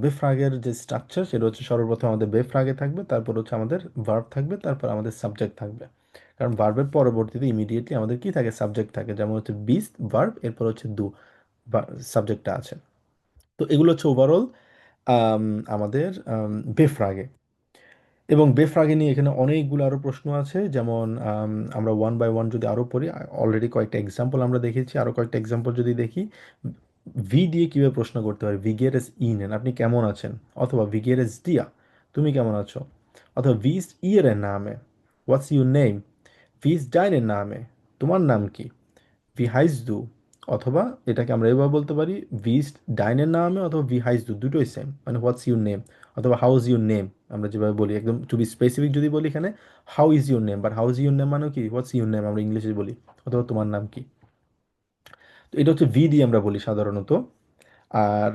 বেফ্রাগের যে স্ট্রাকচার সেটা হচ্ছে সর্বপ্রথম আমাদের বেফ্রাগে থাকবে, তারপর হচ্ছে আমাদের ভার্ব থাকবে, তারপর আমাদের সাবজেক্ট থাকবে। কারণ ভার্বের পরবর্তীতে ইমিডিয়েটলি আমাদের কি থাকে, সাবজেক্ট থাকে। যেমন হচ্ছে বিস ভার্ব, এরপর হচ্ছে দু সাবজেক্টটা আছে। তো এগুলো হচ্ছে ওভারঅল আমাদের বেফ্রাগে। এবং বেফ্রাগে নিয়ে এখানে অনেকগুলো আরও প্রশ্ন আছে, যেমন আমরা ওয়ান বাই ওয়ান যদি আরও পড়ি, অলরেডি কয়েকটা এক্সাম্পল আমরা দেখেছি, আরও কয়েকটা এক্সাম্পল যদি দেখি। ভি দিয়ে কীভাবে প্রশ্ন করতে পারে, ভিগেরেস ইনেন, আপনি কেমন আছেন, অথবা ভিগেরেস দিয়া, তুমি কেমন আছো, অথবা ভিস ইয়ের নামে, হোয়াটস ইউর নেম, ভিস ডাইনের নামে, তোমার নাম কি, ভি হাইস দু, অথবা এটাকে আমরা এভাবে বলতে পারি, ভিস ডাইনের নামে, অথবা ভি হাইস দু, দুটোই সেম, মানে হোয়াটস ইউর নেম, অথবা হাউ ইজ ইউর নেম। আমরা যেভাবে বলি একদম টু বি স্পেসিফিক যদি বলি এখানে how is your name, but how is your name মানে কি, হোয়াটস ইউর নেম আমরা ইংলিশে বলি, অথবা তোমার নাম কি। তো এটা হচ্ছে ভি দিয়ে আমরা বলি সাধারণত। আর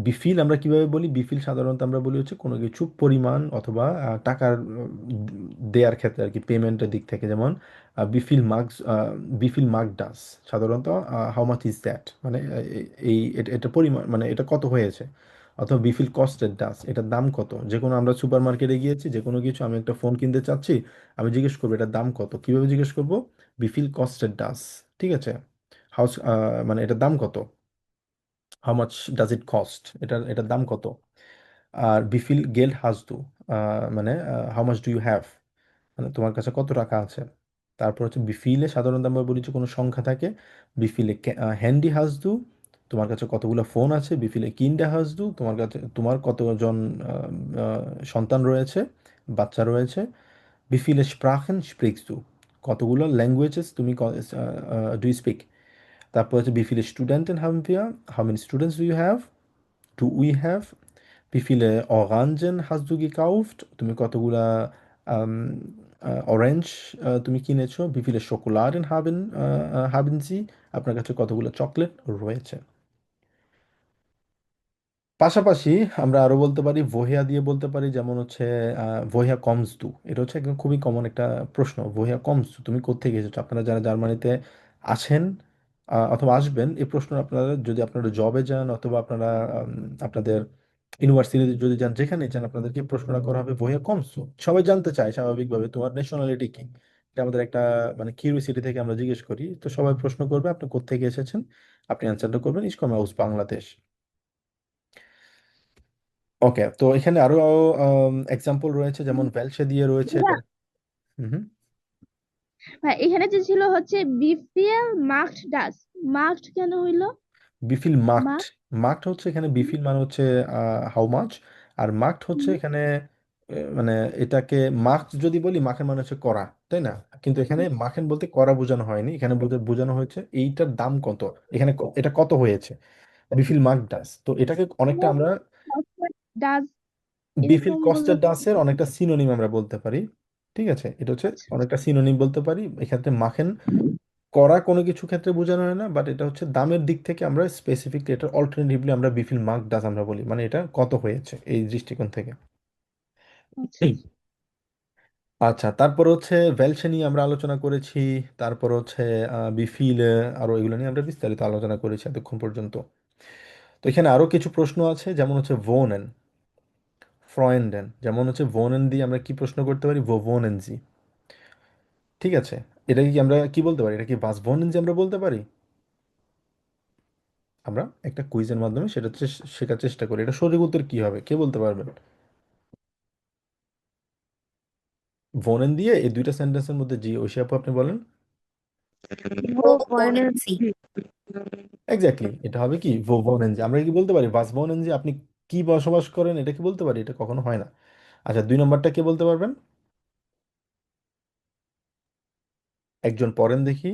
বিফিল আমরা কিভাবে বলি, বিফিল সাধারণত আমরা বলি হচ্ছে কোনো কিছু পরিমাণ অথবা টাকার দেয়ার ক্ষেত্রে আর কি, পেমেন্টের দিক থেকে। যেমন বিফিল মার্ক ডাস, সাধারণত হাউ মাচ ইজ দ্যাট, মানে এটা পরিমাণ, মানে এটা কত হয়েছে। অথবা বিফিল কস্টেড ডাস, এটার দাম কত। যে কোনো আমরা সুপার মার্কেটে গিয়েছি, যে কোনো কিছু, আমি একটা ফোন কিনতে চাচ্ছি, আমি জিজ্ঞেস করবো এটার দাম কত, কিভাবে জিজ্ঞেস করবো, বিফিল কস্টেড ডাস। ঠিক আছে, হাউস, মানে এটার দাম কত, how much does it cost, এটার দাম কত। আর বিফিল গেল্ড হাজ দু, মানে how much do you have, মানে তোমার কাছে কত টাকা আছে। তারপর হচ্ছে বিফিলে সাধারণত আমরা বলি যে কোনো সংখ্যা থাকে, বিফিলে হ্যান্ডি হাজ দু, তোমার কাছে কতগুলো ফোন আছে, বিফিলে কিন্ডা হাজ দু, তোমার কাছে তোমার কতজন সন্তান রয়েছে, বাচ্চা রয়েছে। বিফিলে স্প্রাখেন স্প্রিকস দু, কতগুলো ল্যাঙ্গুয়েজেস তুমি ডু স্পিক। তারপর হচ্ছে বিফিলে স্টুডেন্টেন হাম wir, how many students do you have, do we have. Wie viele Orangen hast du gekauft, তুমি কতগুলা অরেঞ্জ তুমি কিনেছো। wie viele Schokoladen haben sie, আপনার কাছে কতগুলো চকলেট রয়েছে। পাশাপাশি আমরা আরো বলতে পারি ভোহিয়া দিয়ে বলতে পারি, যেমন হচ্ছে ভোহিয়া কমস দু, এটা হচ্ছে একদম খুবই কমন একটা প্রশ্ন, ভোহিয়া কমস দু, তুমি কোত্থেকে এসেছো। আপনারা যারা জার্মানিতে আছেন অথবা আসবেন, এই প্রশ্ন আপনারা যদি আপনারা জবে যান, অথবা আপনারা আপনাদের ইউনিভার্সিটিতে যদি যান, যেখানে যান, আপনাদেরকে প্রশ্নটা করা হবে ভোহিয়া কমস দু। সবাই জানতে চায় স্বাভাবিকভাবে তোমার ন্যাশনালিটি কি, এটা আমাদের একটা মানে কিউরিওসিটি থেকে আমরা জিজ্ঞেস করি। তো সবাই প্রশ্ন করবে আপনি কোত্থেকে এসেছেন, আপনি অ্যান্সারটা করবেন ইস কম আউস বাংলাদেশ। ওকে, তো এখানে আরো এক্সাম্পল রয়েছে, যেমন ভেলসে দিয়ে রয়েছে ভাইয়া, এটা। হুম। ভাই এখানে যে ছিল হচ্ছে বিপিএল মার্কড ডাস, মার্কড কেন হইলো? বিফিল মার্কড, মার্ক মার্কড হচ্ছে এখানে বিফিল মানে হচ্ছে হাউ মাচ, আর মার্কড হচ্ছে এখানে মানে এটাকে মার্কস যদি বলি, মাখেন মানে হচ্ছে করা, তাই না। কিন্তু এখানে মাখেন বলতে করা বোঝানো হয়নি, এখানে বোঝানো হয়েছে এইটার দাম কত, এখানে এটা কত হয়েছে, বিফিল মার্ক ডাস। তো এটাকে অনেকটা আমরা ডাস বিফিল এরকম বললে কস্টের ডাসের অনেকটা সিনোনিম আমরা বলতে পারি। ঠিক আছে, এটা হচ্ছে অনেকটা সিনোনিম বলতে পারি। এক্ষেত্রে মাখেন করা কোনো কিছু ক্ষেত্রে বোঝানো হয় না, বাট এটা হচ্ছে দামের দিক থেকে আমরা স্পেসিফিকলি এটা অল্টারনেটিভলি আমরা বিফিল মার্ক ডাস আমরা বলি, মানে এটা কত হয়েছে এই দৃষ্টিকোণ থেকে। আচ্ছা আচ্ছা, তারপর হচ্ছে ভেলসে নিয়ে আমরা আলোচনা করেছি। তারপর হচ্ছে বিফিল, আরো এগুলো নিয়ে আমরা বিস্তারিত আলোচনা করেছি এতক্ষণ পর্যন্ত। তো এখানে আরো কিছু প্রশ্ন আছে, যেমন হচ্ছে ভোনেন, ফ্রয়েন্ডেন। যেমন হচ্ছে ভোনেন দিয়ে আমরা কি প্রশ্ন করতে পারি, ভোনেন জি। ঠিক আছে, এটাকে কি আমরা কি বলতে পারি, এটা কি বাস ভোনেন জি আমরা বলতে পারি। আমরা একটা কুইজের মাধ্যমে সেটা শেখার চেষ্টা করি, এটা সঠিক উত্তর কি হবে, কে বলতে পারবেন। ভোনেন দিয়ে এই দুইটা সেন্টেন্সের মধ্যে জি, ঐশী আপু আপনি বলেন। বলেন সি। এক্স্যাক্টলি, এটা হবে কি ভোনেন জি। আমরা কি বলতে পারি বাস ভোনেন জি, আপনি কি বসবাস করেন, এটা কি বলতে পারি, এটা কখনো হয় না। আচ্ছা, দুই নম্বরটা কে বলতে পারবেন। একজন পড়েন দেখি,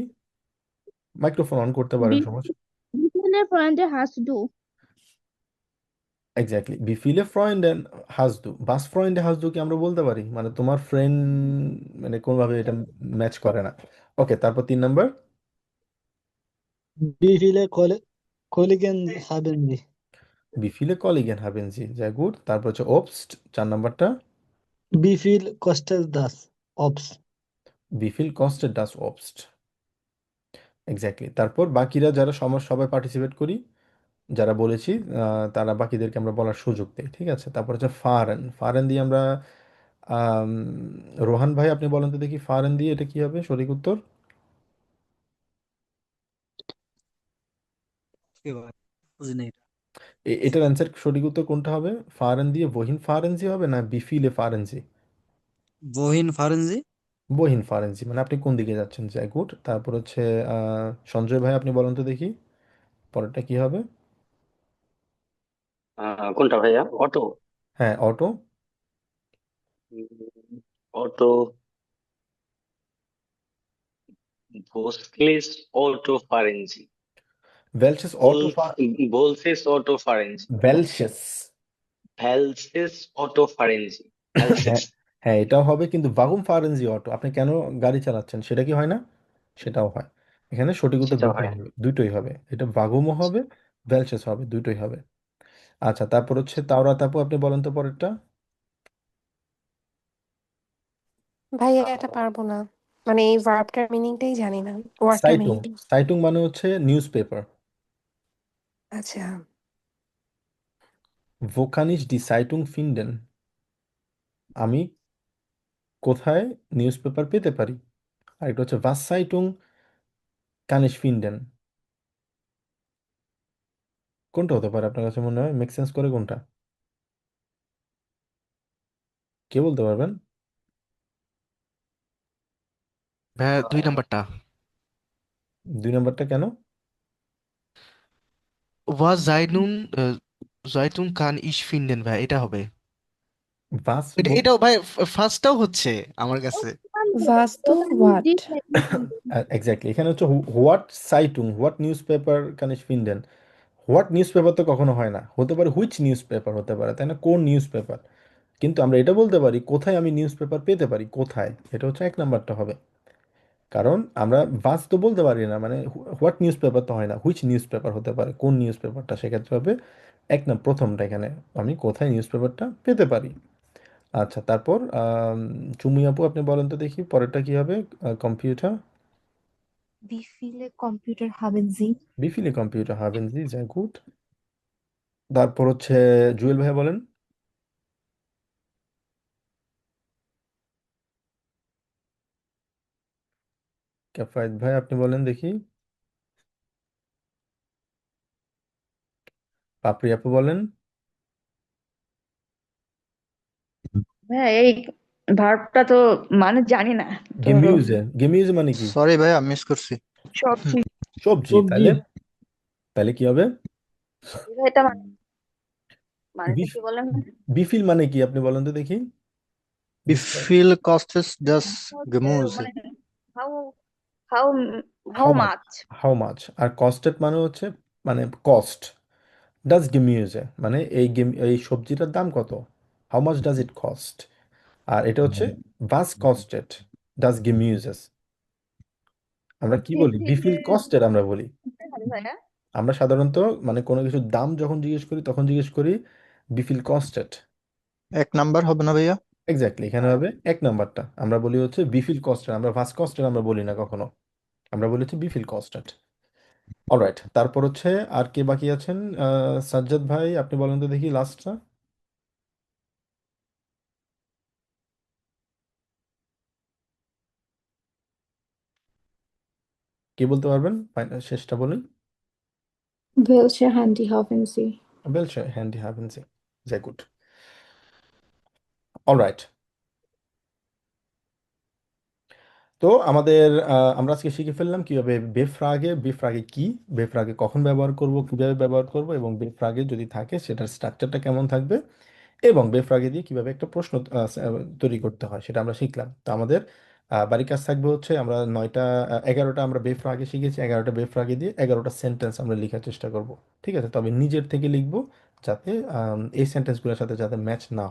মাইক্রোফোন অন করতে পারেন, সমস্যা। বিফিলে ফ্রেন্ডে হাস ডু। এক্স্যাক্টলি, বি ফিলে ফ্রয়েন্ডেন হাসদু, বাস ফ্রয়েন্ডে হাসদু কি আমরা বলতে পারি? মানে তোমার ফ্রেন্ড, মানে কোনোভাবে এটা ম্যাচ করে না। ওকে, তারপর 3 number. Wie viele Kollegen haben Sie? বি ফিলে কলিগেন হাবেন জি, যা গুড। তারপর হচ্ছে ওবস্ট, 4 নাম্বারটা। Wie viel kostet das Obst? বি ফিল কস্টেড ডাস ওবস্ট। এক্স্যাক্টলি, তারপর বাকিরা যারা সবাই পার্টিসিপেট করি, যারা বলেছি তারা বাকিদেরকে আমরা বলার সুযোগ দেই, ঠিক আছে? তারপর হচ্ছে ফারেন, ফারেন দিয়ে আমরা আম, রোহান ভাই আপনি বলেন তো দেখি, ফারেন দিয়ে এটা কি হবে সঠিক উত্তর? কি ভাই, বুঝি নাই এটা। এটার অ্যান্সার সঠিক উত্তর কোনটা হবে? ফারেন দিয়ে বহিন ফারেনজি হবে না বিফিলে ফারেনজি? Wohin fahren Sie? বহিন ফারেনজি, মানে আপনি কোন দিকে যাচ্ছেন, যাই গুড। তারপর হচ্ছে সঞ্জয় ভাই আপনি বলেন তো দেখি পরেরটা কি হবে? কোনটা ভাইয়া? অটো? হ্যাঁ, অটো। অটো ভোসলেস অটো ফারেন্সি। ভেলসেস অটো ভোলসেস অটো ফারেন্সি। ভেলসেস। ভ্যালসেস অটো ফারেন্সি। ভ্যালসেস। হ্যাঁ, হ্যাঁ এটাও হবে, কিন্তু ভাগুম ফারেনজি অটো, আপনি কেন গাড়ি চালাচ্ছেন সেটা কি হয় না? সেটাও হয়। এখানে সঠিক উত্তর সেটা দুটো হয়। হবে, দুটোই হবে, এটা ভাগুমও হবে, ভেলসেস হবে, দুটোই হবে। আচ্ছা, তারপর হচ্ছে তাওরাত আপু আপনি বলেন তো পরেরটা। ভাইয়া এটা পারবো না, মানে এই ভার্বটার মিনিংটাই জানি না, ওয়ার্ডটার সাইটুং, মিনিংটা। সাইটুং মানে হচ্ছে নিউজ পেপার। আচ্ছা, Wo kann ich die Zeitung finden? আমি কোথায় নিউজ পেপার পেতে পারি? আর এটা হচ্ছে was Zeitung kann ich finden? কোনটা হতে পারে আপনার কাছে মনে হয় মেক সেন্স করে কোনটা? কে বলতে পারবেন? ভাইয়া 2 নাম্বারটা। 2 নাম্বারটা কেন? ওয়াজ জাইনুন জাইতুন কান ইশ ফিনডেন, ভাই এটা হবে। was এটাও ভাই ফার্স্টটাও হচ্ছে আমার কাছে। ভাস তো হোয়াট? এক্স্যাক্টলি, এখানে হচ্ছে হোয়াট সাইটুং, what newspaper kann ich finden? What newspaper তো কখনো হয় না, হতে পারে হুইচ নিউজ পেপার হতে পারে, তাই না? কোন নিউজ পেপার। কিন্তু আমরা এটা বলতে পারি কোথায় আমি নিউজ পেপার পেতে পারি, কোথায়, এটা হচ্ছে 1 নাম্বারটা হবে। কারণ আমরা বাস তো বলতে পারি না, মানে হোয়াট নিউজ পেপার তো হয় না, হুইচ নিউজ পেপার হতে পারে, কোন নিউজ পেপারটা, সেক্ষেত্রে হবে প্রথমটা এখানে, আমি কোথায় নিউজ পেপারটা পেতে পারি। আচ্ছা, তারপর চুমুই আপু আপনি বলেন তো দেখি পরেরটা কি হবে? Computer. Wie viele Computer haben Sie? বিফিলে কম্পিউটার হাবেন জি, যা গুড। তারপর হচ্ছে জুয়েল ভাই বলেন। ক্যাফায়েত ভাই আপনি বলেন দেখি। পাপড়ি আপু বলেন। হ্যাঁ, এই ভার্বটা তো মানে জানি না তো। গেমিউজে, গেমিউজে মানে কি? সরি ভাইয়া, মিস করছি। সবজি। সবজি, সবজি। তাহলে তাহলে কি হবে? এটা মানেটা বিফ কি বলেন? বিফিল মানে কি আপনি বলেন তো দেখি। Wie viel kostet das হচ্ছে Gemüse? মানে how how how how much, much. How much. আর কস্টেড মানে হচ্ছে মানে কস্ট। ডাজ গেমিউজে মানে এই সবজিটার দাম কত, how much does it cost. আর এটা হচ্ছে ভাস কস্টেড ডাজ গেমিউজেস। আমরা কি বলি? বিফিল কস্টেড আমরা বলি। ভাইয়া আমরা সাধারণত মানে কোনো কিছুর দাম যখন জিজ্ঞেস করি তখন জিজ্ঞেস করি বিফিল কস্টেড। 1 নাম্বার হবে না ভাইয়া? এক্স্যাক্টলি, এখানে হবে 1 নাম্বারটা, আমরা বলি হচ্ছে বিফিল কস্টেড, আমরা ভাস কস্টেড আমরা বলি না কখনো, আমরা বলি হচ্ছে বিফিল কস্টেড। অলরাইট, তারপর হচ্ছে আর কে বাকি আছেন? সাজ্জাদ ভাই আপনি বলেন তো দেখি লাস্টটা। কে বলতে পারবেন শেষটা বলুন। Welche Handy haben Sie? Welche Handy haben Sie? Sehr gut. Alright, তো আমাদের আমরা আজকে শিখে ফেললাম কিভাবে বেফ্রাগে, বেফ্রাগে কি, বেফ্রাগে কখন ব্যবহার করব, কিভাবে ব্যবহার করব, এবং বেফ্রাগে যদি থাকে সেটার স্ট্রাকচারটা কেমন থাকবে, এবং বেফ্রাগে দিয়ে কিভাবে একটা প্রশ্ন তৈরি করতে হয় সেটা আমরা শিখলাম। তো আমাদের বাড়ির কাজ থাকবে হচ্ছে আমরা 11টা আমরা বেফ্রাগে শিখেছি, 11টা বেফ্রাগে দিয়ে 11টা সেন্টেন্স আমরা লেখার চেষ্টা করব। ঠিক আছে, তবে নিজের থেকে লিখবো যাতে এই সেন্টেন্সগুলোর সাথে যাতে ম্যাচ না হয়।